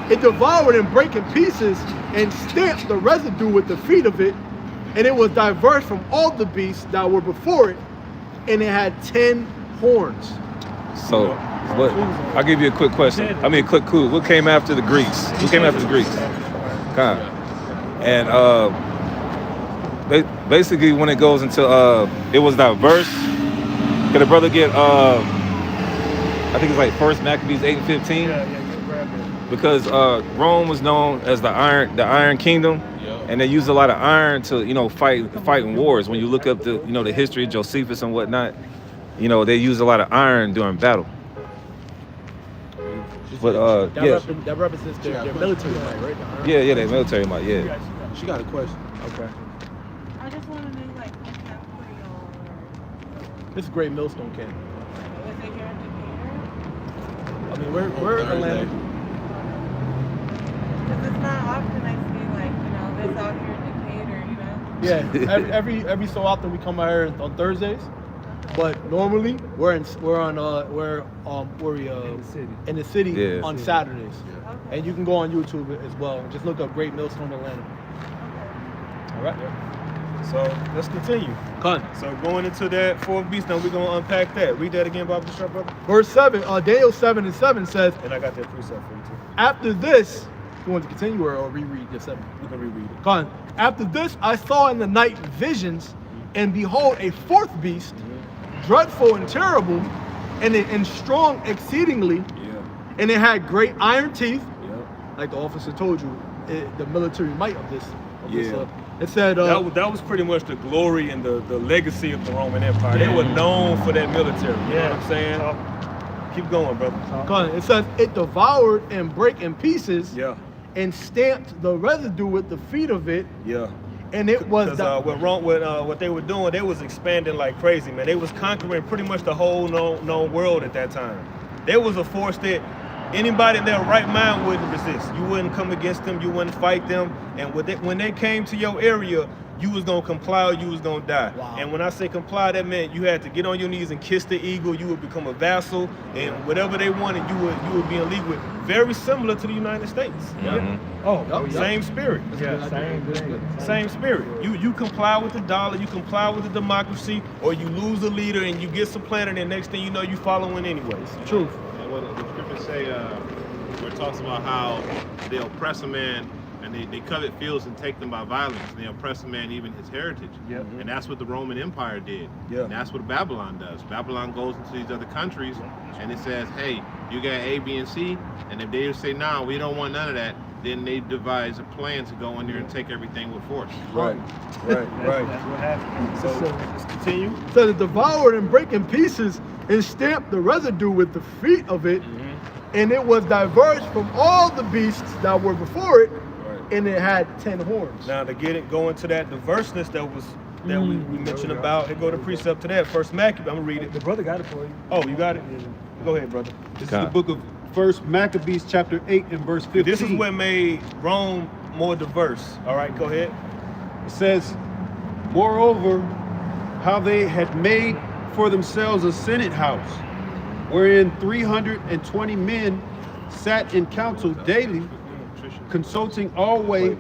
It devoured and brake in pieces, and stamped the residue with the feet of it, and it was diverse from all the beasts that were before it, and it had 10 horns. So, I'll give you a quick question. I mean, a quick clue. What came after the Greeks? Who came after the Greeks? Kind of. And basically, when it goes into it was diverse. Can the brother get I think it's like 1 Maccabees 8 and 15? Because Rome was known as the Iron Kingdom, and they used a lot of iron to fight in wars. When you look up the history of Josephus and whatnot, they used a lot of iron during battle. But That represents their military might, right? yeah, their military might, yeah. She got a question. Okay. I just want to know, like, what camp were you This is Great Millstone Camp. on? Was it here in Decatur? I mean, we're in Atlanta. Because it's not often I see, like, this out here in Decatur, you know? Yeah, every so often we come out here on Thursdays, but normally we're in the city Yeah. on Saturdays, Okay. and you can go on YouTube as well. Just look up Great Millstone Atlanta. All right. So let's continue. Con. So going into that 4th beast, now we're gonna unpack that. Read that again, Bob Bishop, brother. Verse 7, Daniel 7 and 7 says, And I got that precept for you too. after this, you want to continue or reread the 7? You can reread it. Con. After this, I saw in the night visions, and behold, a 4th beast, dreadful and terrible, and strong exceedingly, and it had great iron teeth, like the officer told you, the military might of this. It said that was pretty much the glory and the legacy of the Roman Empire. They were known for that military. You know what I'm saying? Keep going, brother. It says it devoured and brake in pieces Yeah, and stamped the residue with the feet of it, yeah. and it was Because what they were doing, they was expanding like crazy, man. They was conquering pretty much the whole known world at that time. There was a force that anybody in their right mind wouldn't resist. You wouldn't come against them. You wouldn't fight them. And when they came to your area, you was gonna comply or you was gonna die. Wow. And when I say comply, that meant you had to get on your knees and kiss the eagle. You would become a vassal, and whatever they wanted, you would be in league with. Very similar to the United States. Same spirit. Yeah, same thing. Same spirit. You comply with the dollar, you comply with the democracy, or you lose a leader and you get supplanted, and next thing you know, you following anyways. truth. And what the scriptures say, where it talks about how they oppress a man and they covet fields and take them by violence, and they oppress a man even his heritage. Yep. And that's what the Roman Empire did. Yeah. And that's what Babylon does. Babylon goes into these other countries and it says, hey, you got A, B, and C, and if they say, nah, we don't want none of that, then they devise a plan to go in there and take everything with force. Right. That's what happened. So let's continue. So it devoured and brake in pieces and stamped the residue with the feet of it, and it was diverse from all the beasts that were before it, and it had 10 horns. Now to go into that diverseness that we mentioned about, here go the precept to that. First Maccabees, I'm gonna read it. The brother got it for you. Oh, you got it? Go ahead, brother. This is the book of 1 Maccabees chapter 8 and verse 15. This is what made Rome more diverse. All right, go ahead. It says, moreover, how they had made for themselves a senate house, wherein 320 men sat in council daily, consulting always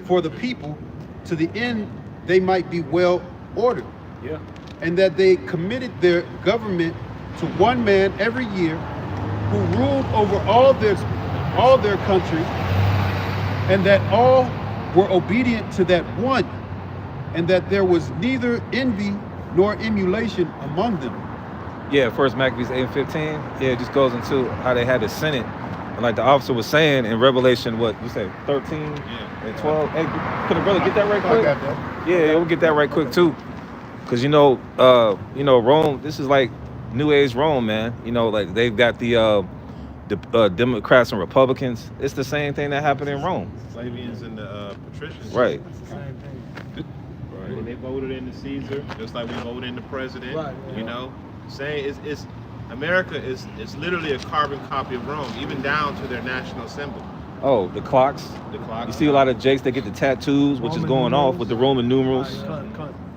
for the people, to the end they might be well ordered. Yeah. And that they committed their government to one man every year, who ruled over all their country, and that all were obedient to that one, and that there was neither envy nor emulation among them. Yeah, First Maccabees 8 and 15. Yeah, it just goes into how they had the Senate. And like the officer was saying in Revelation, what you say, 13 and 12. Hey, can the brother get that right quick? I got that. Yeah, we'll get that right quick too. Cause you know, Rome. This is like New Age Rome, man. You know, like they've got the Democrats and Republicans. It's the same thing that happened in Rome. Flavians and the patricians. Right. And they voted in the Caesar, just like we voted in the president. Right. You know, saying it's America is literally a carbon copy of Rome, even down to their national symbol. Oh, the clocks. The clock. You see a lot of Jakes that get the tattoos, which is going off with the Roman numerals.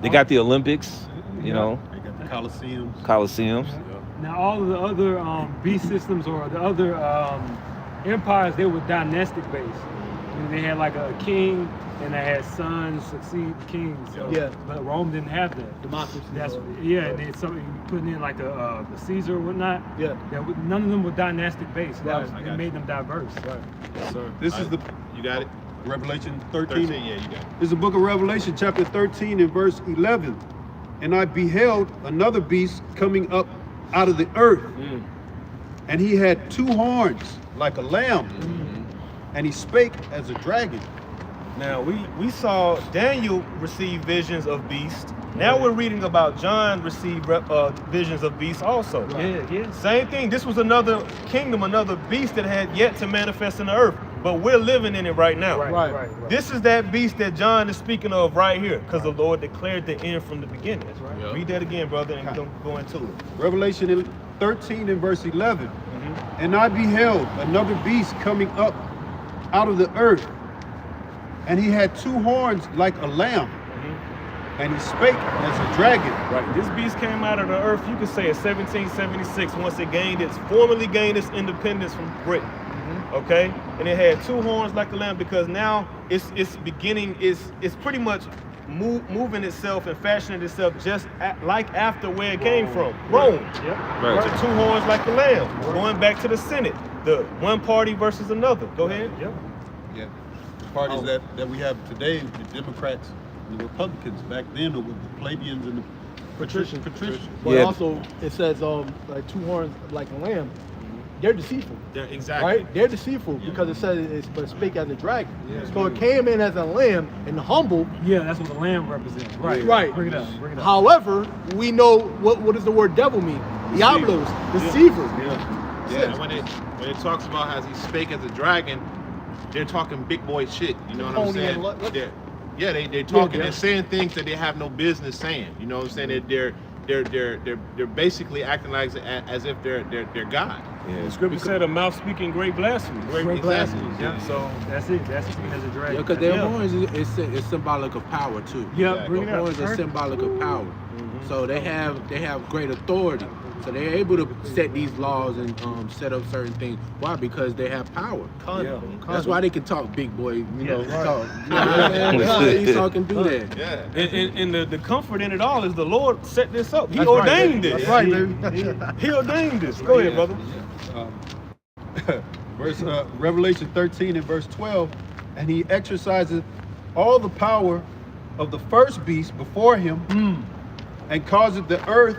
They got the Olympics, you know, They got the Colosseums. Colosseums. Now all of the other beast systems or the other empires, they were dynastic based. They had like a king and they had sons succeed kings. So, Yeah. But Rome didn't have that. Democracy. That's and then something putting in like the Caesar or whatnot. Yeah. None of them were dynastic based. Right. It made them diverse. Right. Yes, sir. This is the You got it? Revelation 13. 13, yeah, you got it. This is the book of Revelation, chapter 13 and verse 11. And I beheld another beast coming up out of the earth. And he had two horns like a lamb. And he spake as a dragon. Now we saw Daniel receive visions of beasts. Now we're reading about John received visions of beasts also. Yeah. Same thing. This was another kingdom, another beast that had yet to manifest in the earth, but we're living in it right now. Right. This is that beast that John is speaking of right here, because the Lord declared the end from the beginning. That's right. Read that again, brother, and go into it. Revelation 13 and verse 11. And I beheld another beast coming up out of the earth. And he had two horns like a lamb. And he spake as a dragon. Right. This beast came out of the earth, you could say in 1776, once it formally gained its independence from Britain. Okay? And it had two horns like a lamb, because now it's pretty much moving itself and fashioning itself just like after where it came from, Rome. Yep. Right. So two horns like the lamb, going back to the Senate, the one party versus another. Go ahead. Yep. Yeah. The parties that we have today, the Democrats, the Republicans, back then it was the plebeians and the patricians. But Yeah. also it says like two horns like a lamb. They're deceitful. Exactly. Right? They're deceitful because it says it's but speak as a dragon. So it came in as a lamb and humble. Yeah, that's what the lamb represents. Right. Right. Bring it up. However, we know what does the word devil mean? Diablos, deceiver. Yeah. And when it talks about how he spake as a dragon, they're talking big boy shit. You know what I'm saying? They're talking. They're saying things that they have no business saying. You know what I'm saying? They're basically acting like as if they're God. Yeah. The scripture said a mouth speaking great blasphemy. Great blasphemy. Yeah. So that's it. That's speaking as a dragon. Yeah, because their horns is symbolic of power too. Yeah, bring it Their up. horns are symbolic of power. So they have great authority. So they're able to set these laws and set up certain things. Why? Because they have power. That's why they can talk big boy. You know, talk. Esau can do that. Yeah. And the comfort in it all is the Lord set this up. He ordained this. That's right, baby. He ordained this. Go ahead, brother. Revelation 13 and verse 12, and he exercises all the power of the first beast before him, and causeth the earth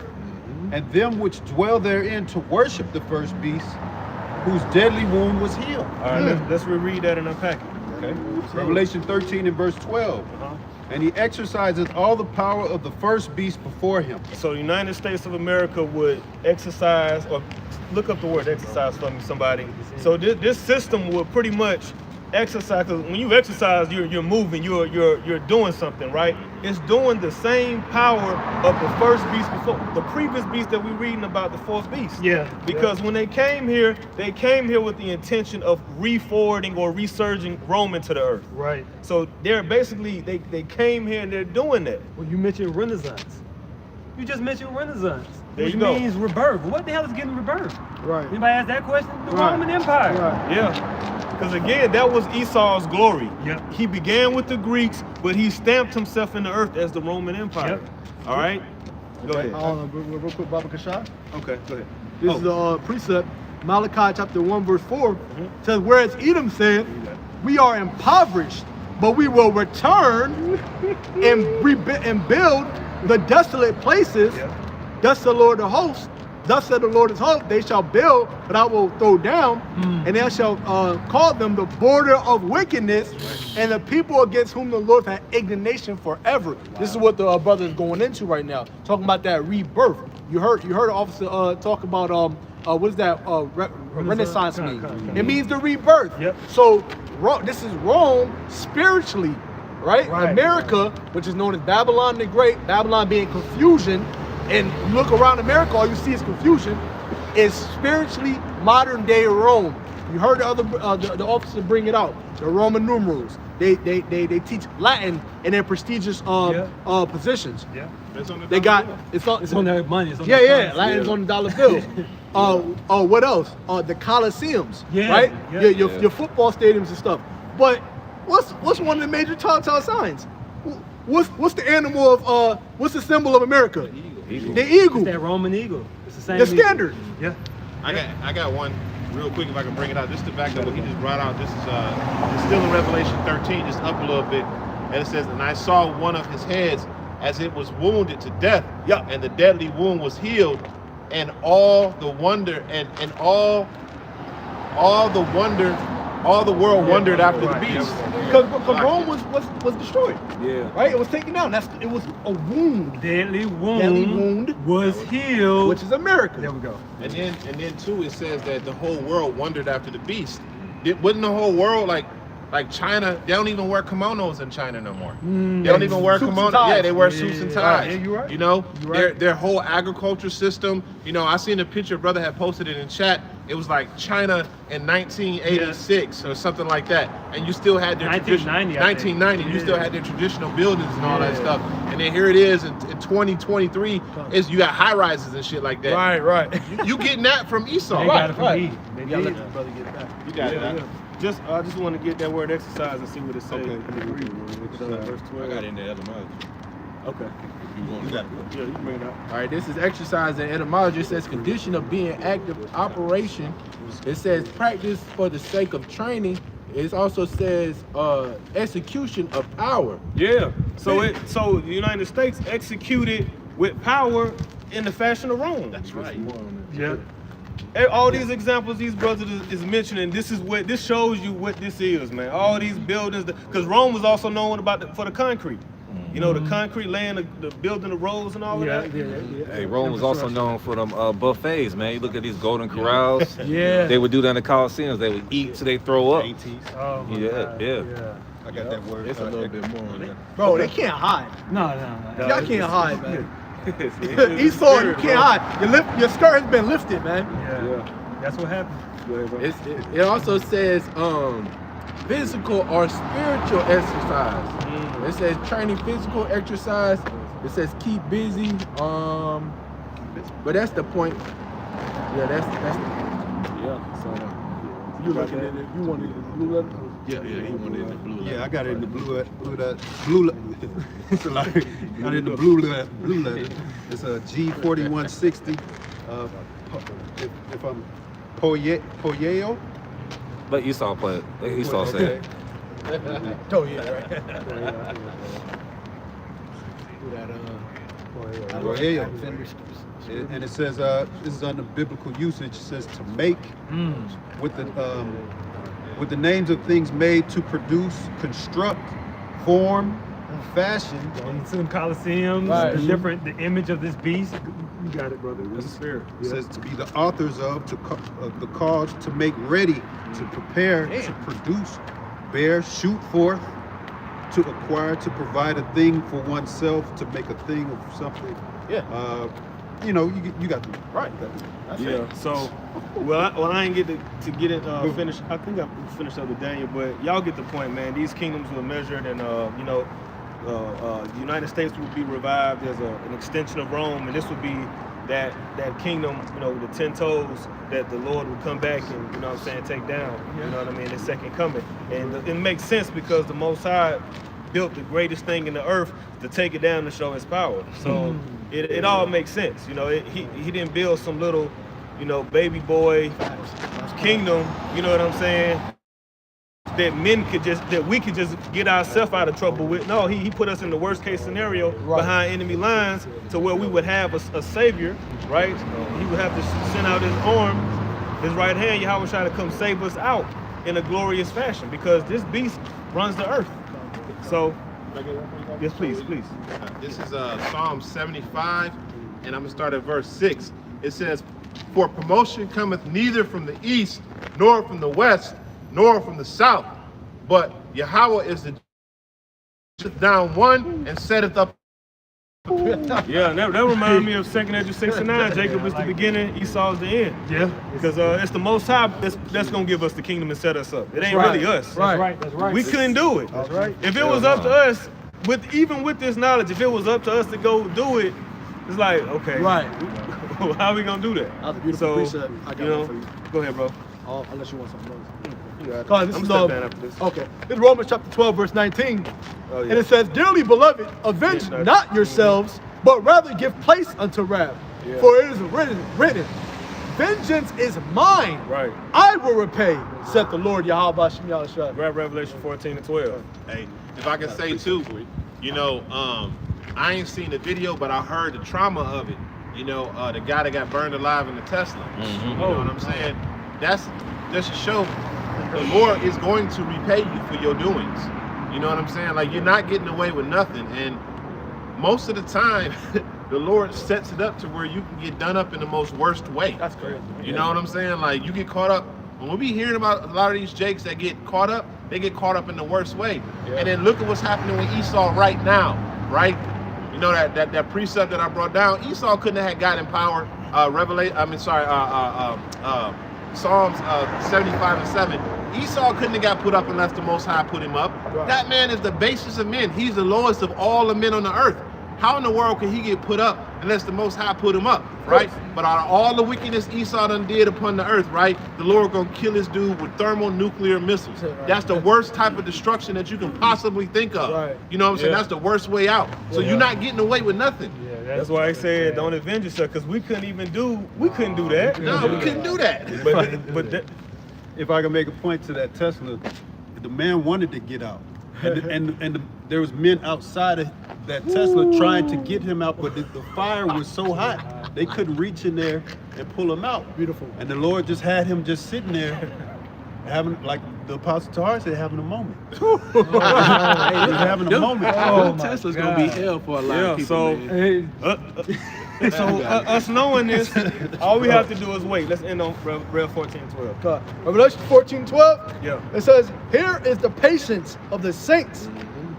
and them which dwell therein to worship the first beast, whose deadly wound was healed. All right, let's reread that and unpack it. Okay. Revelation 13 and verse 12. And he exercises all the power of the first beast before him. So the United States of America would exercise, or look up the word exercise for me, somebody. So this system would pretty much exercise, because when you exercise, you're moving, you're doing something, right? It's doing the same power of the first beast before, the previous beast that we're reading about, the fourth beast. Yeah. Because when they came here with the intention of re-forwarding or resurging Rome into the earth. Right. So they're basically, they came here and they're doing that. Well, you mentioned Renaissance. You just mentioned Renaissance, There which you go. means rebirth. What the hell is getting rebirth? Right. Anybody ask that question? The Right. Roman Empire. Right. Yeah. Because again, that was Esau's glory. Yep. He began with the Greeks, but he stamped himself in the earth as the Roman Empire. Yep. All right? Go ahead. Real quick, Baba Kashaf. Okay, go ahead. This is the precept. Malachi chapter 1 verse 4 says, whereas Edom said, we are impoverished, but we will return and build the desolate places. Thus the Lord of hosts, thus said the Lord of hosts, they shall build, but I will throw down, and I shall call them the border of wickedness, and the people against whom the Lord had indignation forever. This is what the brother is going into right now, talking about that rebirth. You heard the officer talk about what does that Renaissance mean? It means the rebirth. Yep. So this is Rome spiritually, right? America, which is known as Babylon the Great, Babylon being confusion, and you look around America, all you see is confusion, is spiritually modern day Rome. You heard the other the officer bring it out. The Roman numerals. They teach Latin in their prestigious positions. Yeah. They got it's on their money. It's on yeah, their yeah, Latin's on the dollar bill. What else? The Colosseums, Yeah, right? yeah, Your football stadiums and stuff. But what's one of the major telltale signs? What's the animal of what's the symbol of America? The eagle. It's that Roman eagle. It's the same. The eagle. standard. Yeah. I got one real quick if I can bring it out. Just to back up what he just brought out. This is still in Revelation 13, just up a little bit. And it says, and I saw one of his heads as it was wounded to death. Yeah. And the deadly wound was healed. And all the wonder and all the world wondered after the beast. Because Rome was destroyed. Yeah. Right? It was taken down. It was a wound. Deadly wound was healed. Which is America. There we go. And then too, it says that the whole world wondered after the beast. Wouldn't the whole world like China? They don't even wear kimonos in China no more. They don't even wear kimonos. Yeah, they wear suits and ties. Yeah, you're right. You know, You're right. their whole agriculture system. You know, I seen a picture. Brother had posted it in chat. It was like China in 1986 or something like that, and you still had their 1990. 1990. You still had their traditional buildings and all that stuff. And then here it is in 2023. Is you got high rises and shit like that. Right. You getting that from Esau? They got it from me. They You gotta did. let the brother get back. You got it. Yeah. I just want to get that word exercise and see what it says. Okay. Verse 12. in the etymology. Okay. You got it. Yeah, you can bring it up. All right, this is exercise in etymology. It says condition of being active operation. It says practice for the sake of training. It also says execution of power. Yeah. So the United States executed with power in the fashion of Rome. That's right. Yeah. All these examples these brothers is mentioning, this shows you what this is, man. All these buildings, because Rome was also known for the concrete. You know, the concrete laying, the building the roads and all of that. Hey, Rome was also known for them buffets, man. You look at these golden corrals. Yeah. They would do that in the Coliseums. They would eat till they throw up. Oh, my Yeah. I got that word. It's a little bit more on that. Bro, they can't hide. No. Y'all can't hide, man. Esau, you can't hide. Your skirt has been lifted, man. Yeah. That's what happened. It also says physical or spiritual exercise. It says training physical exercise. It says keep busy. But that's the point. Yeah, that's the point. Yeah. So You looking at it? You wanted the blue letter? Yeah, he wanted in the blue. Yeah, I got it in the blue it's a lot. Got it in the blue letter. It's a G4160. If I'm Poyeo. But Esau played. Esau said. Oh yeah, right. And it says this is under biblical usage. It says to make with the names of things made to produce, construct, form, fashion. On some Coliseums, the image of this beast. You got it, brother. That's the spirit. It says to be the authors of the cause, to make ready, to prepare, to produce, bear, shoot forth, to acquire, to provide a thing for oneself, to make a thing of something. You know, you got the right. Yeah. So, I ain't get to get it finished. I think I finished up with Daniel, but y'all get the point, man. These kingdoms were measured, and the United States would be revived as an extension of Rome, and this would be that kingdom, the 10 toes that the Lord would come back and, you know what I'm saying, take down. You know what I mean? The second coming, and it makes sense because the Most High built the greatest thing in the earth to take it down to show His power. So it all makes sense. He didn't build some little, baby boy kingdom. You know what I'm saying? That we could just get ourselves out of trouble with. No, he put us in the worst case scenario behind enemy lines to where we would have a savior, right? He would have to send out his arm, his right hand, Yahweh Shai, to come save us out in a glorious fashion, because this beast runs the earth. So, yes, please. This is Psalm 75, and I'm gonna start at verse 6. It says, "For promotion cometh neither from the east, nor from the west, nor from the south, but Yahweh is the down one and setteth up." Yeah, that reminds me of 2nd Ezra 6 and 9. Jacob is the beginning, Esau is the end. Yeah. Because it's the Most High that's gonna give us the kingdom and set us up. It ain't really us. That's right. We couldn't do it. That's right. If it was up to us, even with this knowledge, if it was up to us to go do it, it's like, okay, Right. how are we gonna do that? That's a beautiful precept. I got one for you. Go ahead, bro. Unless you want something else. This I'm is step down after this. Okay. This is Romans chapter 12, verse 19. Oh, yeah. And it says, "Dearly beloved, avenge Yeah, not yourselves, but rather give place unto wrath. For it is written, vengeance is mine. Right. I will repay, saith the Lord Yahweh Bashem Yahushua." Grab Revelation 14 and 12. Hey, if I can say too, I ain't seen the video, but I heard the trauma of it. The guy that got burned alive in the Tesla. You know what I'm saying? That's just to show the Lord is going to repay you for your doings. You know what I'm saying? Like, you're not getting away with nothing. And most of the time, the Lord sets it up to where you can get done up in the most worst way. That's crazy. You know what I'm saying? Like, you get caught up. When we be hearing about a lot of these jakes that get caught up, they get caught up in the worst way. And then look at what's happening with Esau right now, right? That precept that I brought down, Esau couldn't have gotten power. Psalms 75 and 7. Esau couldn't have got put up unless the Most High put him up. Right. That man is the basest of men. He's the lowest of all the men on the earth. How in the world can he get put up unless the Most High put him up, right? But out of all the wickedness Esau done did upon the earth, right, the Lord gonna kill this dude with thermonuclear missiles. That's the worst type of destruction that you can possibly think of. Right. You know what I'm saying? That's the worst way out. So you're not getting away with nothing. That's why I said don't avenge yourself, because we couldn't do that. No, we couldn't do that. But If I can make a point to that Tesla, the man wanted to get out, and there was men outside of that Tesla trying to get him out, but the fire was so hot they couldn't reach in there and pull him out. Beautiful. And the Lord just had him just sitting there, having like the Apostle Tahar said having a moment. He's having a moment. Oh, Tesla's gonna be hell for a lot of people. Man. So us knowing this, all we have to do is wait. Let's end on Rev 14:12. Revelation 14:12. Yeah. It says, "Here is the patience of the saints.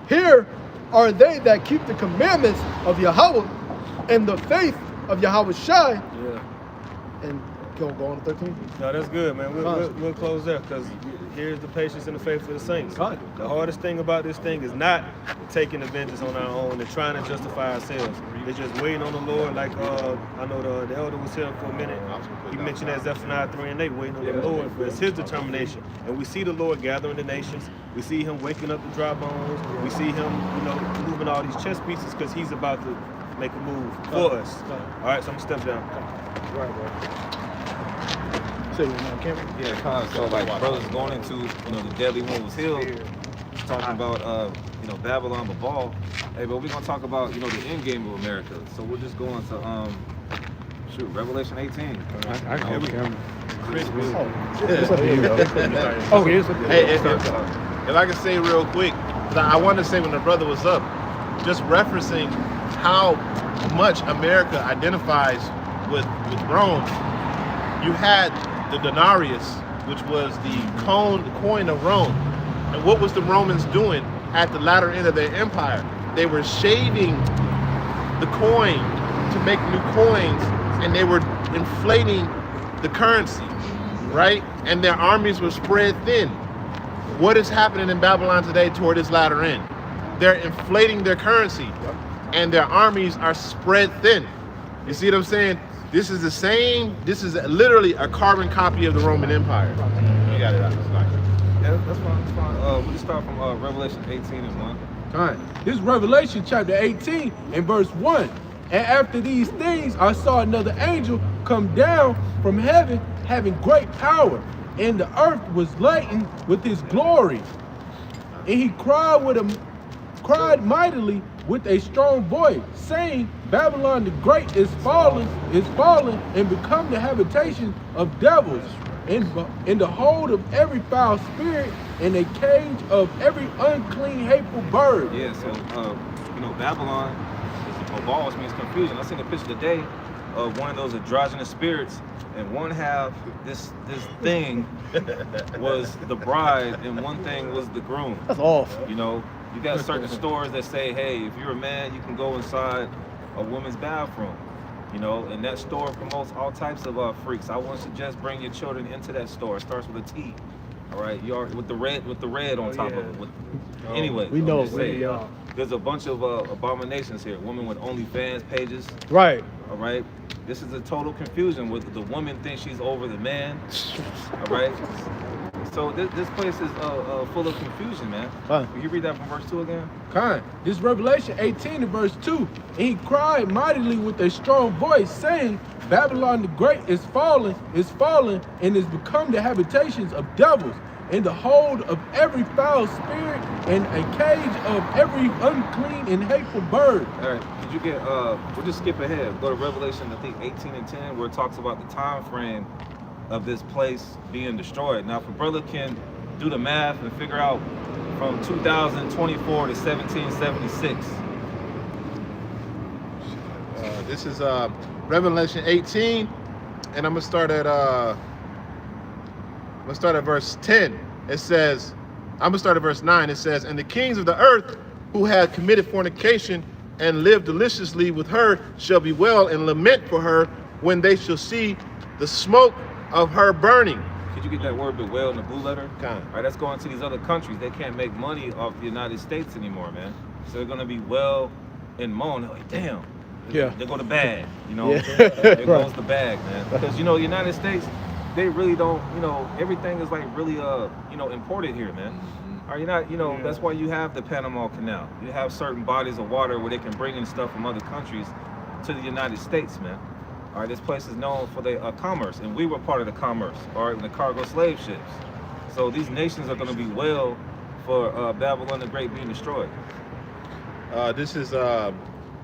Here are they that keep the commandments of Yahweh and the faith of Yahweh Shai." Yeah. And go on to 13. No, that's good, man. We'll close there because here's the patience and the faith of the saints. The hardest thing about this thing is not taking the vengeance on our own and trying to justify ourselves. It's just waiting on the Lord. Like I know the elder was here for a minute. He mentioned that Zephaniah 3:8, waiting on the Lord, for it's His determination. And we see the Lord gathering the nations. We see Him waking up the dry bones. We see Him, moving all these chess pieces because He's about to make a move for us. All right, so I'm gonna step down. Right, bro. Say it on camera. Yeah, so like brothers going into, the deadly one was healed, talking about, Babylon, Babal. Hey, but we're going to talk about, the end game of America. So we're just going to, Revelation 18. I can camera. Oh, Hey, if I can say real quick, 'cause I wanted to say when the brother was up, just referencing how much America identifies with Rome. You had the denarius, which was the coin of Rome. And what was the Romans doing at the latter end of their empire? They were shaving the coin to make new coins, and they were inflating the currency, right? And their armies were spread thin. What is happening in Babylon today toward its latter end? They're inflating their currency, and their armies are spread thin. You see what I'm saying? This is the same, this is literally a carbon copy of the Roman Empire. You got it out. Yeah, that's fine. We'll just start from Revelation 18 and 1. All right. This is Revelation chapter 18 and verse 1. And after these things, I saw another angel come down from heaven, having great power, and the earth was lightened with his glory. And he cried mightily with a strong voice, saying, Babylon the Great is fallen, and become the habitation of devils, in the hold of every foul spirit, and a cage of every unclean, hateful bird. Yeah, so, Babylon is a Babal, which means confusion. I seen a picture today of one of those androgynous spirits, and one half, this thing was the bride, and one thing was the groom. That's awful. You got certain stores that say, hey, if you're a man, you can go inside a woman's bathroom, and that store promotes all types of freaks. I wouldn't suggest bring your children into that store. It starts with a T, all right? You are with the red on top of it. Anyway, we know. There's a bunch of abominations here. Women with OnlyFans pages. Right. All right. This is a total confusion with the woman thinks she's over the man. All right. So this place is full of confusion, man. Can you read that from verse 2 again? This is Revelation 18 and verse 2. And he cried mightily with a strong voice, saying, Babylon the Great is fallen, and is become the habitations of devils, in the hold of every foul spirit, and a cage of every unclean and hateful bird. All right. Did you get? We'll just skip ahead. Go to Revelation, I think 18 and 10, where it talks about the time frame of this place being destroyed. Now, if a brother can do the math and figure out from 2024 to 1776. This is Revelation 18, and I'm gonna start at verse 10. It says, I'm gonna start at verse 9. It says, and the kings of the earth who had committed fornication and lived deliciously with her shall bewail and lament for her when they shall see the smoke of her burning. Could you get that word bewail in the blue letter? Kind. All right, that's going to these other countries. They can't make money off the United States anymore, man. So they're gonna be well and moan. They're like, damn. Yeah. They go to bag, Yeah. There goes the bag, man. Because the United States, they really don't, everything is like really imported here, man. Are you not, that's why you have the Panama Canal. You have certain bodies of water where they can bring in stuff from other countries to the United States, man. All right, this place is known for the commerce, and we were part of the commerce, all right, in the cargo slave ships. So these nations are going to be well for Babylon the Great being destroyed. This is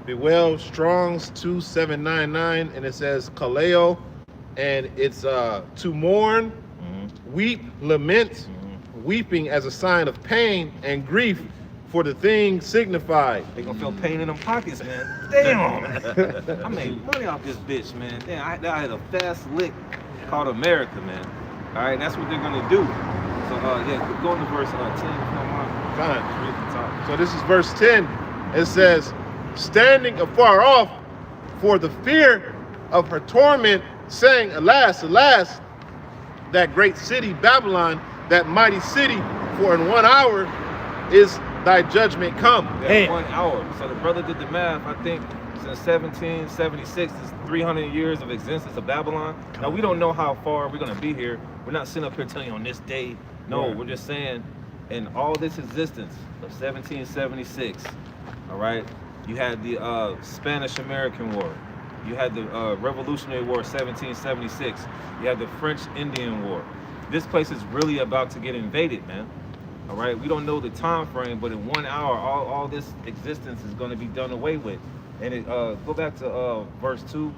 Bewail Strong's 2799, and it says Kaleo, and it's to mourn, weep, lament, weeping as a sign of pain and grief for the thing signified. They gonna feel pain in them pockets, man. Damn. I made money off this bitch, man. Damn, I had a fast lick called America, man. All right, that's what they're gonna do. So yeah, go into verse 10 if you don't mind. Fine. Read the top. So this is verse 10. It says, standing afar off for the fear of her torment, saying, alas, alas, that great city Babylon, that mighty city, for in 1 hour is thy judgment come. Yeah, 1 hour. So the brother did the math. I think since 1776 is 300 years of existence of Babylon. Now we don't know how far we're gonna be here. We're not sitting up here telling you on this day. No, we're just saying in all this existence of 1776, all right, you had the Spanish-American War. You had the Revolutionary War, 1776. You had the French-Indian War. This place is really about to get invaded, man. All right, we don't know the time frame, but in 1 hour, all this existence is going to be done away with. And it go back to verse 2.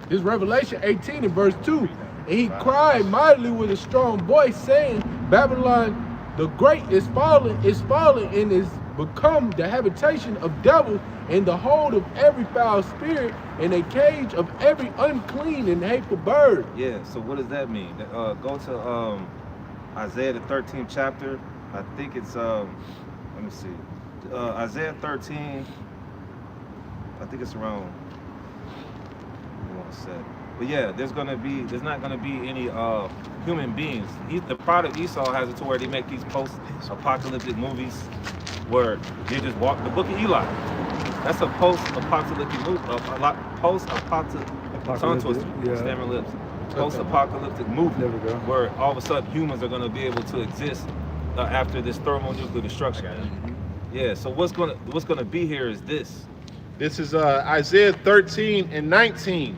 This Revelation 18 and verse 2. And he cried mightily with a strong voice, saying, Babylon the great is fallen, and is become the habitation of devils, and the hold of every foul spirit, and a cage of every unclean and hateful bird. Yeah, so what does that mean? Go to Isaiah the 13th chapter. I think it's let me see. Isaiah 13. I think it's around 1 sec. But yeah, there's not gonna be any human beings. The product Esau has it to where they make these post-apocalyptic movies where they just walk. The Book of Eli. That's a post-apocalyptic movie. Post-apocalyptic movie. There we go. Where all of a sudden humans are gonna be able to exist after this thermonuclear destruction. Yeah. So what's gonna be here is this. This is Isaiah 13 and 19.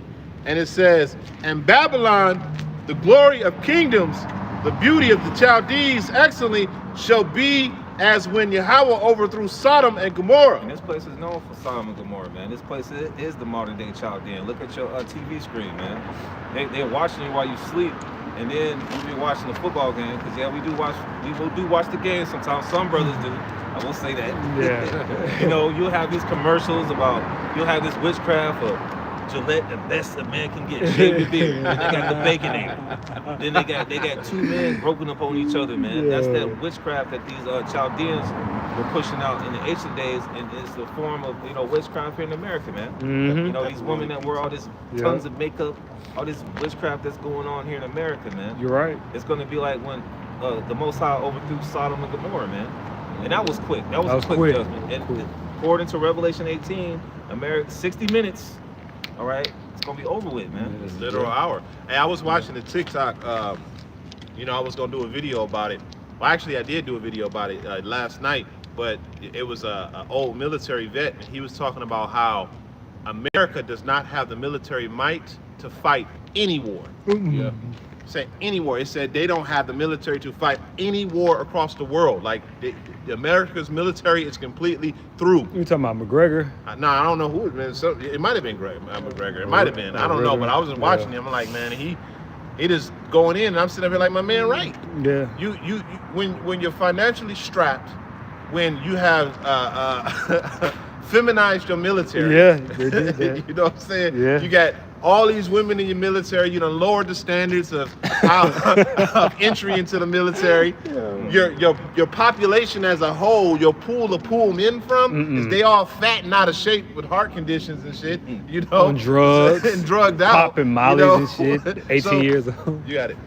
And it says, and Babylon, the glory of kingdoms, the beauty of the Chaldees, excellently, shall be as when Yahweh overthrew Sodom and Gomorrah. And this place is known for Sodom and Gomorrah, man. This place is the modern day Chaldean. Look at your TV screen, man. They're watching you while you sleep, and then you'll be watching the football game. Because yeah, we do watch the game sometimes. Some brothers do. I will say that. Yeah. You know, you'll have these commercials you'll have this witchcraft of Gillette, the best a man can get, shave your beard. Then they got the Baconator. Then they got two men broken up on each other, man. That's that witchcraft that these Chaldeans were pushing out in the ancient days, and it's the form of witchcraft here in America, man. Mm-hmm. You know, these women that wear all this tons of makeup, all this witchcraft that's going on here in America, man. You're right. It's gonna be like when the Most High overthrew Sodom and Gomorrah, man. And that was quick. That was a quick judgment. And according to Revelation 18, America 60 minutes. All right, it's gonna be over with, man. It's literal hour. Hey, I was watching the TikTok. I was gonna do a video about it. Well, actually, I did do a video about it last night. But it was an old military vet, and he was talking about how America does not have the military might to fight any war. Yeah. Say any war. It said they don't have the military to fight any war across the world. Like America's military is completely through. You talking about McGregor? No, I don't know who it was. It might have been McGregor. It might have been. I don't know. But I was just watching him. I'm like, man, he is going in, and I'm sitting there like, my man, right? Yeah. You when you're financially strapped, when you have feminized your military. Yeah, they did that. You know what I'm saying? Yeah. You got all these women in your military. You know, lowered the standards of entry into the military. Your population as a whole, your pool to pull men from, is they all fat and out of shape with heart conditions and shit. You know, on drugs, and drugged out, popping mollies and shit. 18 years old. You got it.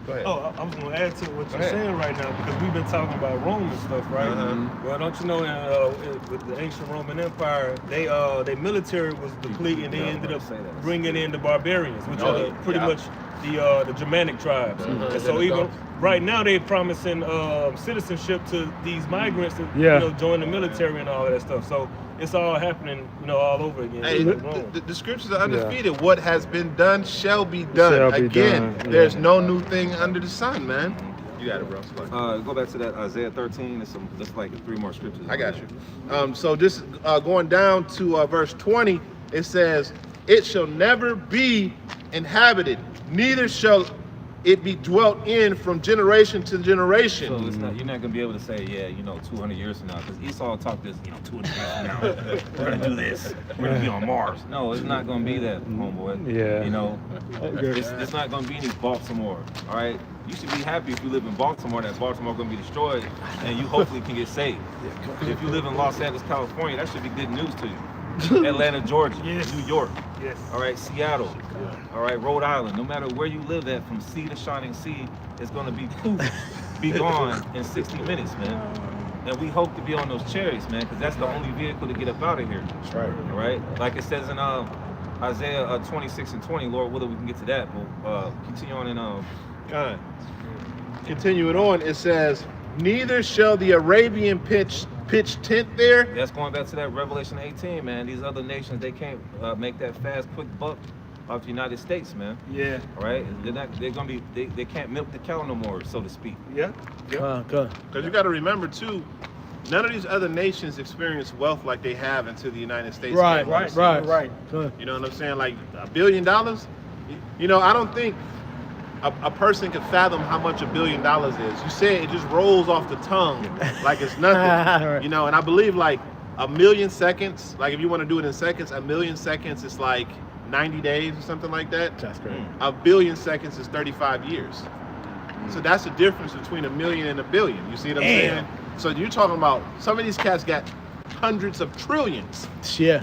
Go ahead. Oh, I was going to add to what you're saying right now, because we've been talking about Rome and stuff, right? Well, don't you know, with the ancient Roman Empire, their military was depleted, and they ended up bringing in the barbarians, which are pretty much the Germanic tribes. And so even right now, they're promising citizenship to these migrants to join the military and all that stuff. So it's all happening, all over again. Hey, the scriptures are undefeated. What has been done shall be done. Again, there's no new thing under the sun, man. You got it, bro. Go back to that Isaiah 13. There's like 3 more scriptures. I got you. So this going down to verse 20, it says, "It shall never be inhabited, neither shall it be dwelt in from generation to generation. So it's not, you're not gonna be able to say, yeah, 200 years from now, because Esau talked this, 200 years from now, we're gonna do this, we're gonna be on Mars. No, it's not gonna be that, homeboy. Yeah. It's not gonna be any Baltimore. All right, you should be happy if you live in Baltimore that Baltimore gonna be destroyed, and you hopefully can get saved. If you live in Los Angeles, California, that should be good news to you. Atlanta, Georgia, New York, all right, Seattle, all right, Rhode Island. No matter where you live at, from sea to shining sea, it's gonna be be gone in 60 minutes, man. And we hope to be on those chariots, man, because that's the only vehicle to get up out of here. That's right. All right, like it says in Isaiah 26 and 20. Lord willing, we can get to that. But continue on in Continuing on, it says, neither shall the Arabian pitch tent there. That's going back to that Revelation 18, man. These other nations, they can't make that fast, quick buck off the United States, man. Yeah. All right, they're gonna be, they can't milk the cow no more, so to speak. Yeah. Because you got to remember too, none of these other nations experience wealth like they have until the United States. Right. You know what I'm saying? Like $1 billion. I don't think a person can fathom how much $1 billion is. You say it just rolls off the tongue like it's nothing. And I believe like 1 million seconds, like if you want to do it in seconds, 1 million seconds is like 90 days or something like that. That's great. 1 billion seconds is 35 years. So that's the difference between 1 million and 1 billion. You see what I'm saying? So you're talking about some of these cats got hundreds of trillions. Yeah.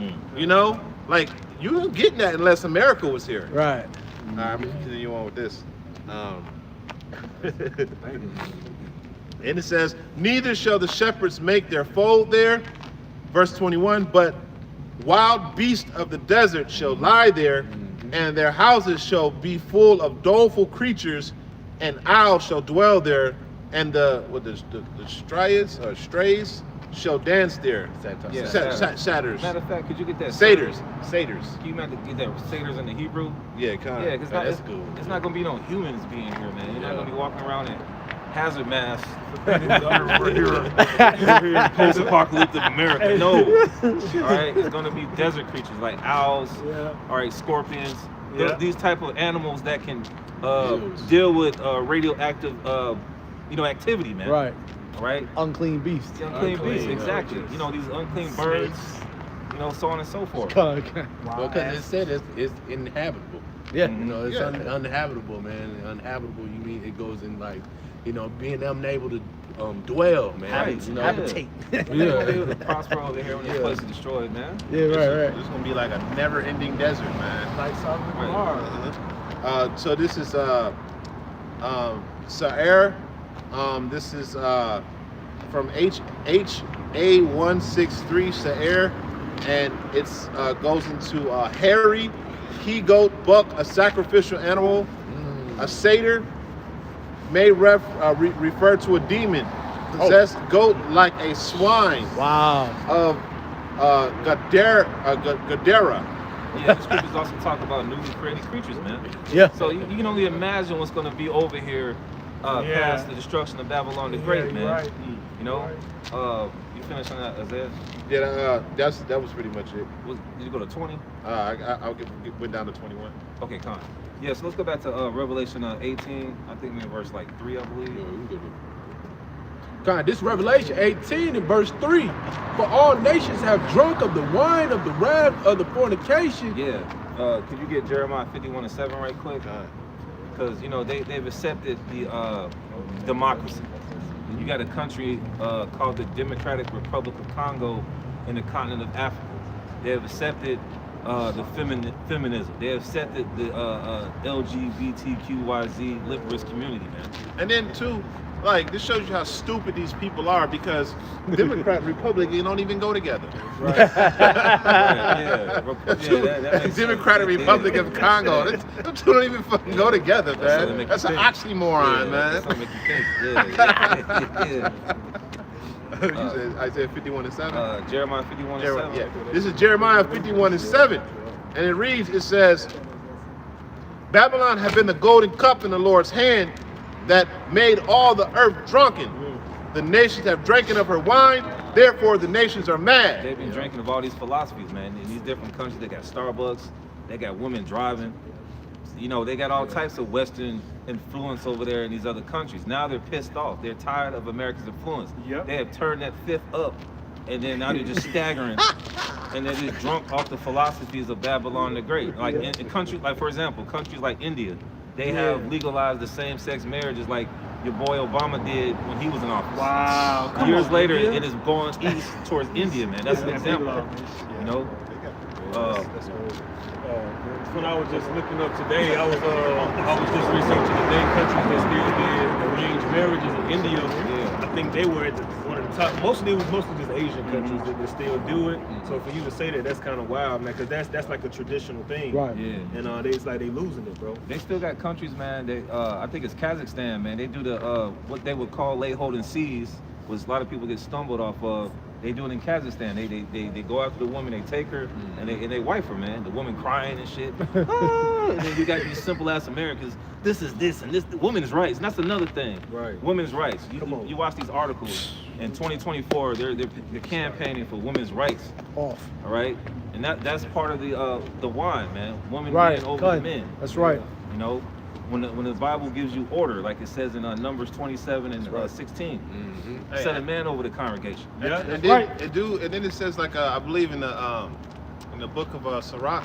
Like you don't get that unless America was here. Right. All right, I'm gonna continue on with this. And it says, neither shall the shepherds make their fold there, verse 21, but wild beasts of the desert shall lie there, and their houses shall be full of doleful creatures, and owls shall dwell there, and the strays shall dance there. Satyrs. Matter of fact, could you get that? Satyrs. Can you get that satyrs in the Hebrew? Yeah, kind of. Yeah, because it's not gonna be no humans being here, man. You're not gonna be walking around in hazard masks. We're here in post-apocalyptic America. No. All right, it's gonna be desert creatures like owls. All right, scorpions. These type of animals that can deal with radioactive, activity, man. Right. Right. Unclean beasts. The unclean beasts, exactly. These unclean birds. So on and so forth. Because it said it's inhabitable. Yeah. It's uninhabitable, man. Uninhabitable, you mean it goes in like, being unable to dwell, man. Habitate. We're gonna be able to prosper over here when this place is destroyed, man. Yeah, right. It's gonna be like a never-ending desert, man. Like Sodom and Gomorrah. So this is Sa'ir. This is from HA163 Sa'ir, and it's goes into hairy, he-goat, buck, a sacrificial animal, a satyr, may refer to a demon, possessed goat like a swine. Wow. Of Gadara. Yeah, the scriptures also talk about newly created creatures, man. Yeah. So you can only imagine what's going to be over here past the destruction of Babylon the Great, man. Right. You finished on that, Isaiah? Yeah, that was pretty much it. Did you go to 20? Went down to 21. Okay, come on. Yeah, so let's go back to Revelation 18. I think we're in verse 3, I believe. God, this Revelation 18 in verse 3. For all nations have drunk of the wine of the wrath of the fornication. Yeah. Could you get Jeremiah 51:7 right quick? Because they've accepted the democracy. You got a country called the Democratic Republic of Congo in the continent of Africa. They have accepted the feminism. They have accepted the LGBTQYZ liberal community, man. And then too, like, this shows you how stupid these people are, because Democrat Republican don't even go together. Right. That makes Democratic sense. Republic of Congo. Them two don't even fucking go together, man. That's an oxymoron, man. That's what make you think. Yeah. You said Isaiah 51:7. Jeremiah 51:7. Yeah. This is Jeremiah 51:7, and it reads. It says, "Babylon had been the golden cup in the Lord's hand, that made all the earth drunken. The nations have drank of her wine, therefore the nations are mad." They've been drinking of all these philosophies, man. In these different countries, they got Starbucks, they got women driving. They got all types of Western influence over there in these other countries. Now they're pissed off. They're tired of America's influence. Yep. They have turned that fifth up, and then now they're just staggering, and they're just drunk off the philosophies of Babylon the Great. Like in countries, like for example, countries like India, they have legalized the same-sex marriages like your boy Obama did when he was in office. Wow. Come Years on, later, India. it is going east towards India, man. That's an example. You know. When I was just looking up today, I was just researching the day countries that still did arranged marriages in India. Yeah. I think they were at one of the top. Mostly it was mostly just Asian countries that still do it. So for you to say that, that's kind of wild, man, because that's like a traditional thing. Right. Yeah. And it's like they losing it, bro. They still got countries, man. They, I think it's Kazakhstan, man. They do the what they would call lay holding seas, which a lot of people get stumbled off of. They do it in Kazakhstan. They go after the woman, they take her, and they wife her, man. The woman crying and shit. Ah! And then you got these simple ass Americans. This is this and this. The women's rights. And that's another thing. Right. Women's rights. You watch these articles. In 2024, they're campaigning for women's rights. Off. All right, and that's part of the wine, man. Women Right. being over Cut. the men. That's right. You know, when the Bible gives you order, like it says in Numbers 27 and 16, set a man over the congregation. Yeah, And that's then, right. and then it says like I believe in the book of Sirach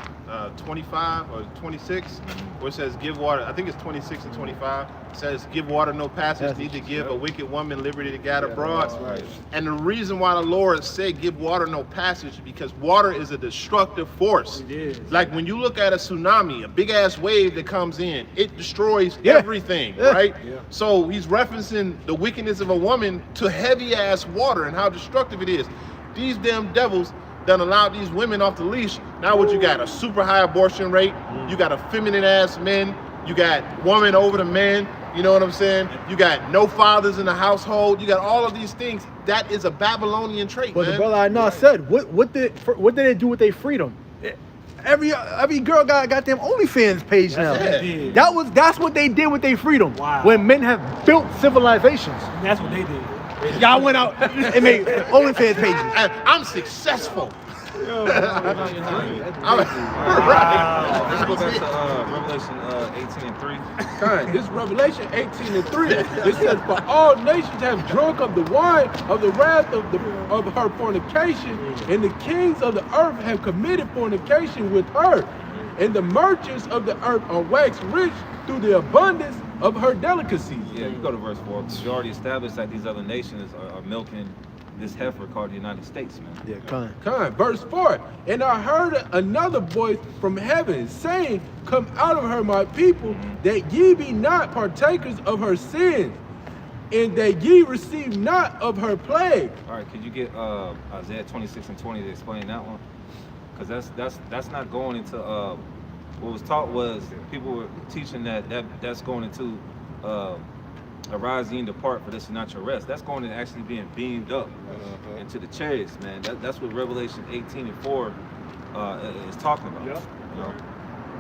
25 or 26, where it says give water. I think it's 26 and 25. It says give water no passage, neither give a wicked woman liberty to gad abroad. right. And the reason why the Lord said give water no passage is because water is a destructive force. It is. Like when you look at a tsunami, a big ass wave that comes in, it destroys Yeah. everything, right? Yeah. So he's referencing the wickedness of a woman to heavy ass water and how destructive it is. These damn devils done allowed these women off the leash. Now what you got? A super high abortion rate. You got effeminate ass men. You got woman over the men. You know what I'm saying? You got no fathers in the household. You got all of these things. That is a Babylonian trait, But man. the brother I know said, what did they do with their freedom? Every girl got a goddamn OnlyFans page now. it. That's what they did with their freedom. Wow. When men have built civilizations, That's what they did. y'all went out and made OnlyFans pages. And I'm successful. Let's go back to Revelation 18 and 3. Kind. This is Revelation 18 and 3. It says, for all nations have drunk of the wine of the wrath of her fornication, and the kings of the earth have committed fornication with her. And the merchants of the earth are waxed rich through the abundance of her delicacies. Yeah, you go to verse 4. We already established that these other nations are milking this heifer called the United States, man. Yeah, Kind. Verse 4. And I heard another voice from heaven saying, come out of her, my people, that ye be not partakers of her sins, and that ye receive not of her plague. All right, could you get Isaiah 26 and 20 to explain that one? Because that's not going into what was taught was people were teaching that's going into arise ye and depart, for this is not your rest. That's going into actually being beamed up into the chariots, man. That's what Revelation 18 and 4 is talking about. Yep. You know?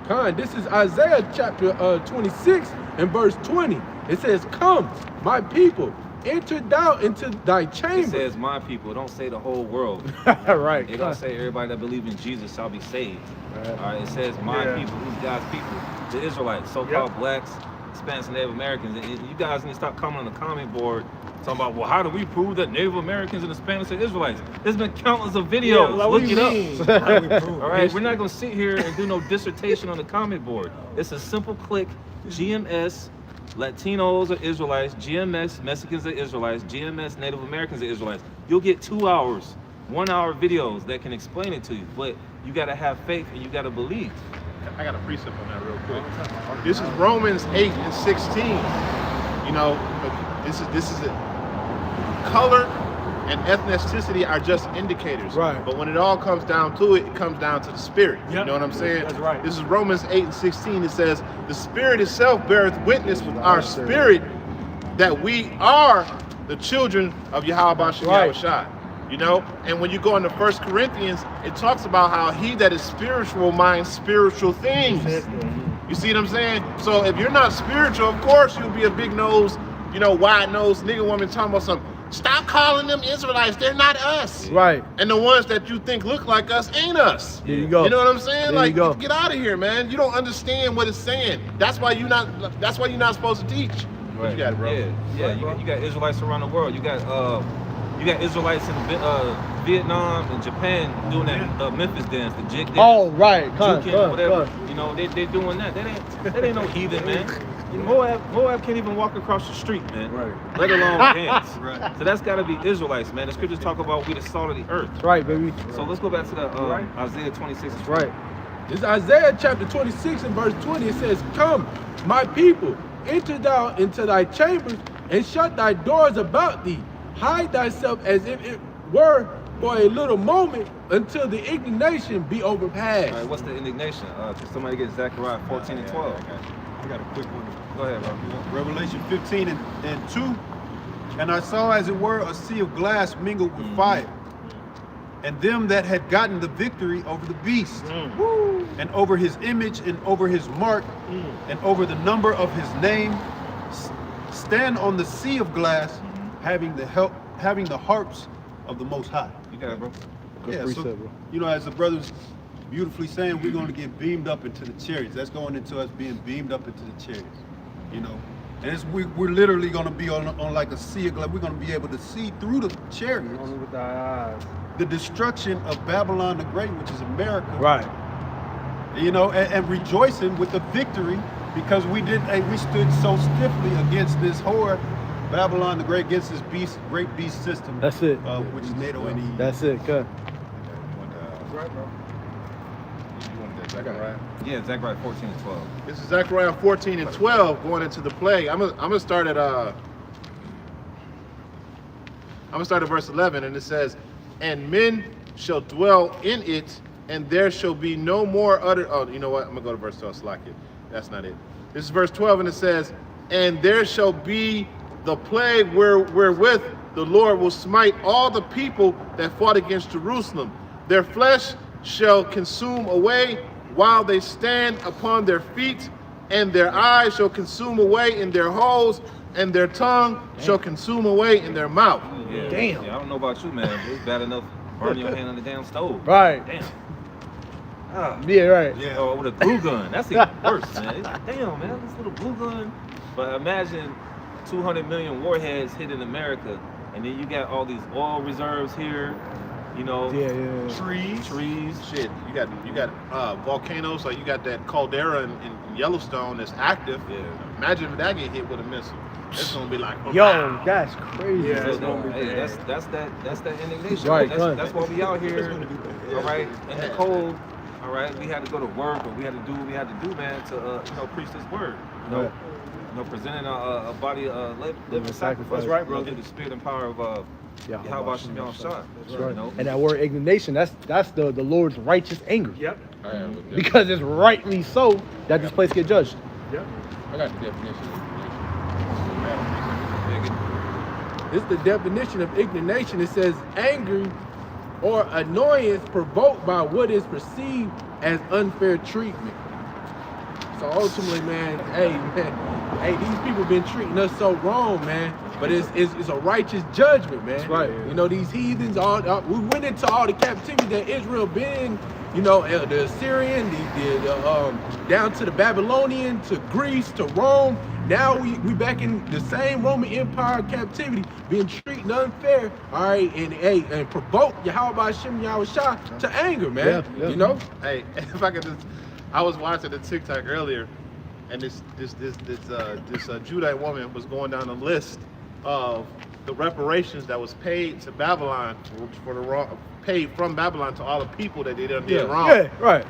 Kind. This is Isaiah chapter 26 and verse 20. It says, come, my people, enter thou into thy It chamber. says my people. Don't say the whole world. right. It don't say everybody that believes in Jesus shall be saved. All right. It says my people. Who's God's people? The Israelites, so-called blacks, Hispanics, and Native Americans. And you guys need to stop coming on the comment board talking about, well, how do we prove that Native Americans and Hispanics are Israelites? There's been countless of videos. like, Look what it do you up. mean? How do we prove All right, we're not gonna sit here and do no dissertation on the comment board. It's a simple click. GMS, Latinos are Israelites. GMS, Mexicans are Israelites. GMS, Native Americans are Israelites. You'll get 2 hours, 1 hour videos that can explain it to you. But you gotta have faith and you gotta believe. I got a precept on that real quick. This is Romans 8 and 16. You know, this is it. Color and ethnicity are just indicators. Right. But when it all comes down to it, it comes down to the spirit. You Yep. know what I'm saying? That's right. This is Romans 8 and 16. It says, the spirit itself beareth witness with our spirit that we are the children of Yahweh Bashem Right. Yahushua. You know, and when you go into 1 Corinthians, it talks about how he that is spiritual minds spiritual things. You see what I'm saying? So if you're not spiritual, of course you'll be a big nose, you know, wide nose nigga woman talking about some Stop calling them Israelites. They're not us. Right. And the ones that you think look like us ain't us. There you go. You know what I'm saying? There Like, you go. get out of here, man. You don't understand what it's saying. That's why you're not supposed to teach. What you got, bro? Yeah. You got Israelites around the world. You got Israelites in Vietnam and Japan doing that Memphis dance, the jig dance. Oh, right. Juking, whatever. You know, they doing that. That ain't no heathen, man. Moab can't even walk across the street, man. Right. Let alone dance. Right. So that's got to be Israelites, man. The scriptures talk about we the salt of the earth. That's right, baby. So let's go back to the Isaiah 26. That's right. It's Isaiah chapter 26 and verse 20. It says, "Come, my people, enter thou into thy chambers and shut thy doors about thee. Hide thyself as if it were for a little moment until the indignation be overpassed." All right, what's the indignation? Can somebody get Zechariah 14 and 12? I got a quick one. Go ahead, bro. Revelation 15 and 2. And I saw as it were a sea of glass mingled with fire, and them that had gotten the victory over the beast, and over his image, and over his mark, and over the number of his name, stand on the sea of glass, having the harps of the Most High. You got it, bro. Yeah, so, you know, as the brothers beautifully saying, we're going to get beamed up into the chariots. That's going into us being beamed up into the chariots, you know. And we're literally going to be on like a sea of glass. We're going to be able to see through the chariots. Only with our eyes. The destruction of Babylon the Great, which is America. Right. You know, and rejoicing with the victory, because we stood so stiffly against this whore, Babylon the Great, against this great beast system. That's it. Which is NATO and EU. That's it. Good. Right, bro. You want that Zechariah? Yeah, Zechariah 14 and 12. This is Zechariah 14 and 12 going into the play. I'm gonna start at verse 11, and it says, "And men shall dwell in it, and there shall be no more utter." Oh, you know what? I'm gonna go to verse 12. Slack it. That's not it. This is verse 12, and it says, "And there shall be the plague wherewith the Lord will smite all the people that fought against Jerusalem. Their flesh shall consume away while they stand upon their feet, and their eyes shall consume away in their holes, and their tongue shall consume away in their mouth." Yeah. Damn. Yeah, I don't know about you, man. It's bad enough burning your hand on the damn stove. Right. Damn. Ah. Yeah, right. Yeah, or with a glue gun. That's even worse, man. Damn, man, this little glue gun. But imagine 200 million warheads hitting America, and then you got all these oil reserves here, you know, trees. Shit, you got volcanoes. Like you got that caldera in Yellowstone that's active. Yeah. Imagine if that get hit with a missile. It's gonna be like, Yo, that's crazy. Yeah, So, it's gonna be hey, bad. that's that indignation. Right, That's why we out here, all right, in the cold. All right, we had to go to work, but we had to do what we had to do, man, to preach this word. Right. Presenting a body living sacrifice. That's right, brother. Through the spirit and power of Yahweh Shem Shah. That's right. You know? And that word indignation, that's the Lord's righteous anger. Yep. Because it's rightly so that this place get judged. Yep. I got the definition. Dig it. It's the definition of indignation. It says angry or annoyance provoked by what is perceived as unfair treatment. So ultimately, man, these people been treating us so wrong, man. But it's a righteous judgment, man. That's right. You know, these heathens, we went into all the captivity that Israel been, you know, the Assyrian, down to the Babylonian, to Greece, to Rome. Now we back in the same Roman Empire captivity, being treated unfair, all right, and provoke Yahweh Shem Shah to anger, man. Yeah. You know? Hey, if I could just, I was watching a TikTok earlier, and this Judite woman was going down a list of the reparations that was paid to Babylon for the wrong, paid from Babylon to all the people that they done did wrong. Yeah, right.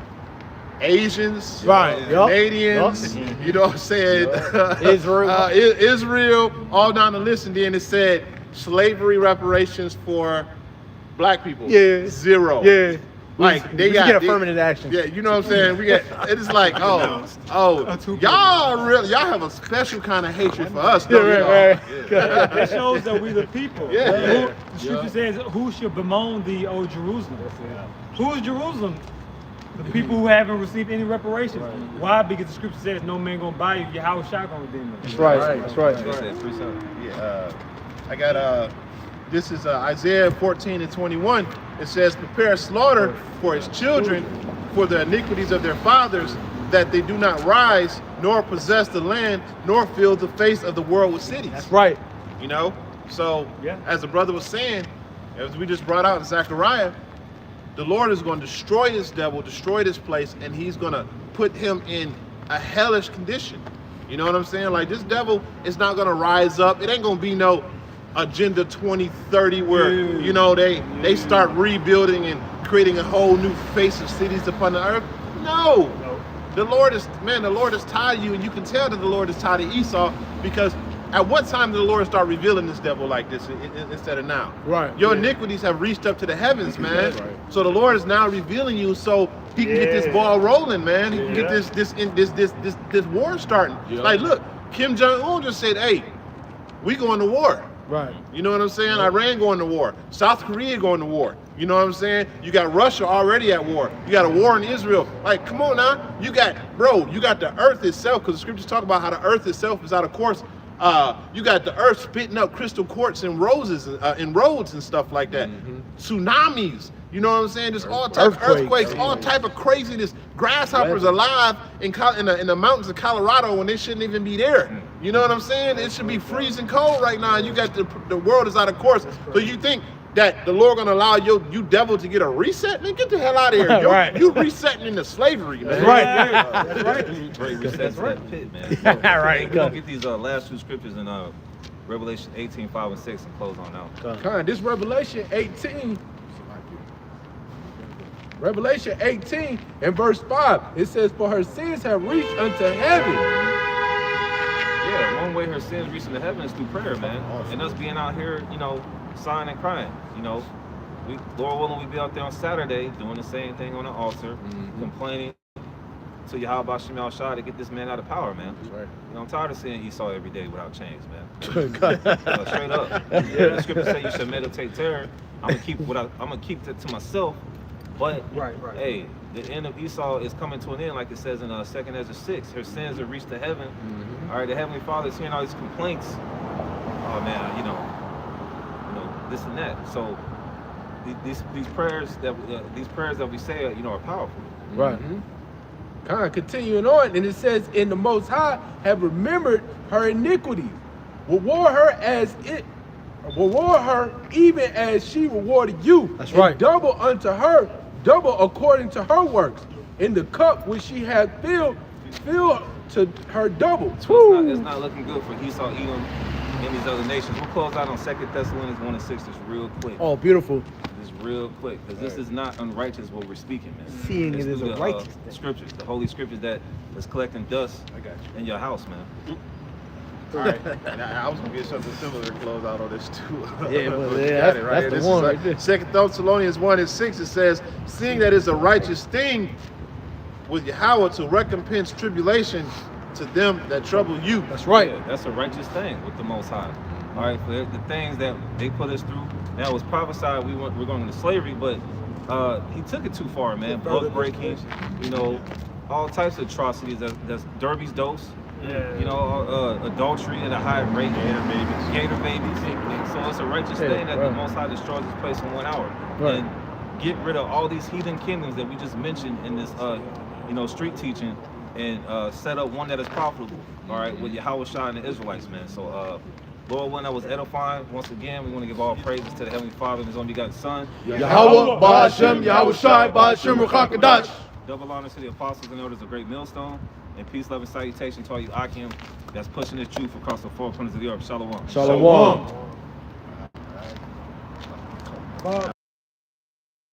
Asians, Right, yup, Canadians, you know what I'm saying? Israel. Israel, all down the list, and then it said slavery reparations for black people. Yeah. 0. Yeah. Like we get affirmative action. Yeah, you know what I'm saying? We get it's like, y'all have a special kind of hatred for us, don't you? Right. It shows that we the people. Yeah. The scripture says, "Who should bemoan thee, O Jerusalem?" Who is Jerusalem? The people who haven't received any reparations. Why? Because the scripture says, "No man gonna buy you. Yahweh Shah gonna redeem them." That's right. That's right. They said 3 something. Yeah, I got This is Isaiah 14:21. It says, prepare slaughter for his children, for the iniquities of their fathers, that they do not rise, nor possess the land, nor fill the face of the world with cities. That's right. You know? So, Yeah. as the brother was saying, as we just brought out in Zechariah, the Lord is going to destroy this devil, destroy this place, and he's going to put him in a hellish condition. You know what I'm saying? Like, this devil is not going to rise up. It ain't going to be no Agenda 2030 where, you know, they start rebuilding and creating a whole new face of cities upon the earth. No. The Lord is tired of you, and you can tell that the Lord is tired of Esau, because at what time did the Lord start revealing this devil like this instead of now? Right. Your iniquities have reached up to the heavens, man. Right. So the Lord is now revealing you so he can get this ball rolling, man. He can get this war starting. Like, look, Kim Jong-un just said, hey, we going to war. Right. You know what I'm saying? Iran going to war. South Korea going to war. You know what I'm saying? You got Russia already at war. You got a war in Israel. Like, come on now. You got the earth itself, because the scriptures talk about how the earth itself is out of course. You got the earth spitting up crystal quartz and roses and roads and stuff like that. Tsunamis. You know what I'm saying? There's all type of earthquakes, all type of craziness. Grasshoppers alive in the mountains of Colorado when they shouldn't even be there. You know what I'm saying? It should be freezing cold right now. And you got the world is out of course. So you think that the Lord gonna allow you devil to get a reset? Man, get the hell out of here. Right. You resetting into slavery, man. That's right. That's right. Great reset to that pit, man. Right. We're gonna get these last two scriptures in Revelation 18:5 and 6 and close on out. This Revelation 18. Revelation 18 and verse 5, it says, for her sins have reached unto heaven. Yeah, one way her sins reach into heaven is through prayer, man. And us being out here, you know, sighing and crying. You know, Lord willing, we be out there on Saturday doing the same thing on the altar, complaining to Yahweh Shem Shah to get this man out of power, man. That's right. You know, I'm tired of seeing Esau every day without chains, man. Straight up. The scripture say you should meditate terror. I'm gonna keep that to myself. But hey, the end of Esau is coming to an end, like it says in 2nd Ezra 6. Her sins have reached to heaven. All right, the Heavenly Father is hearing all these complaints. Oh man, you know, this and that. So these prayers that we say, you know, are powerful. Right. Continuing on, and it says, "In the Most High have remembered her iniquities, reward her even as she rewarded you. That's and right. Double unto her, double according to her works. In the cup which she had filled to her double." So it's not looking good for Esau, Edom, and these other nations. We'll close out on 2 Thessalonians 1 and 6 just real quick. Oh, beautiful. Just real quick, because this is not unrighteous what we're speaking, man. Seeing It's it as through a the, righteous scriptures, the holy scriptures that is collecting dust in your house, man. All right. And I was gonna get something similar to close out on this too. Yeah, well, But you yeah, got that's- it, that's the This one is right there. 2 Thessalonians 1 and 6. It says, "Seeing that it's a righteous thing with Yahweh to recompense tribulation to them that trouble you." That's right. Yeah, that's a righteous thing with the Most High. All right, for the things that they put us through. Now it was prophesied we're going into slavery, but he took it too far, man. Blood breaking, you know, all types of atrocities. That's Derby's dose. You know, adultery at a high rate. Gator babies. So it's a righteous thing that the Most High destroys this place in 1 hour. Right. And get rid of all these heathen kingdoms that we just mentioned in this, you know, street teaching, and set up one that is profitable. All right, with Yahweh Shah and the Israelites, man. So, Lord, when that was edifying, once again, we want to give all praises to the Heavenly Father and His only begotten Son. Yahweh, Ba'ashem, Yahweh Shai, Ba'ashem, Ruchakadash. Double honor to the apostles and elders of Great Millstone, and peace, love, and salutation to all you Akim that's pushing this truth across the four corners of the earth. Shalom. Shalom.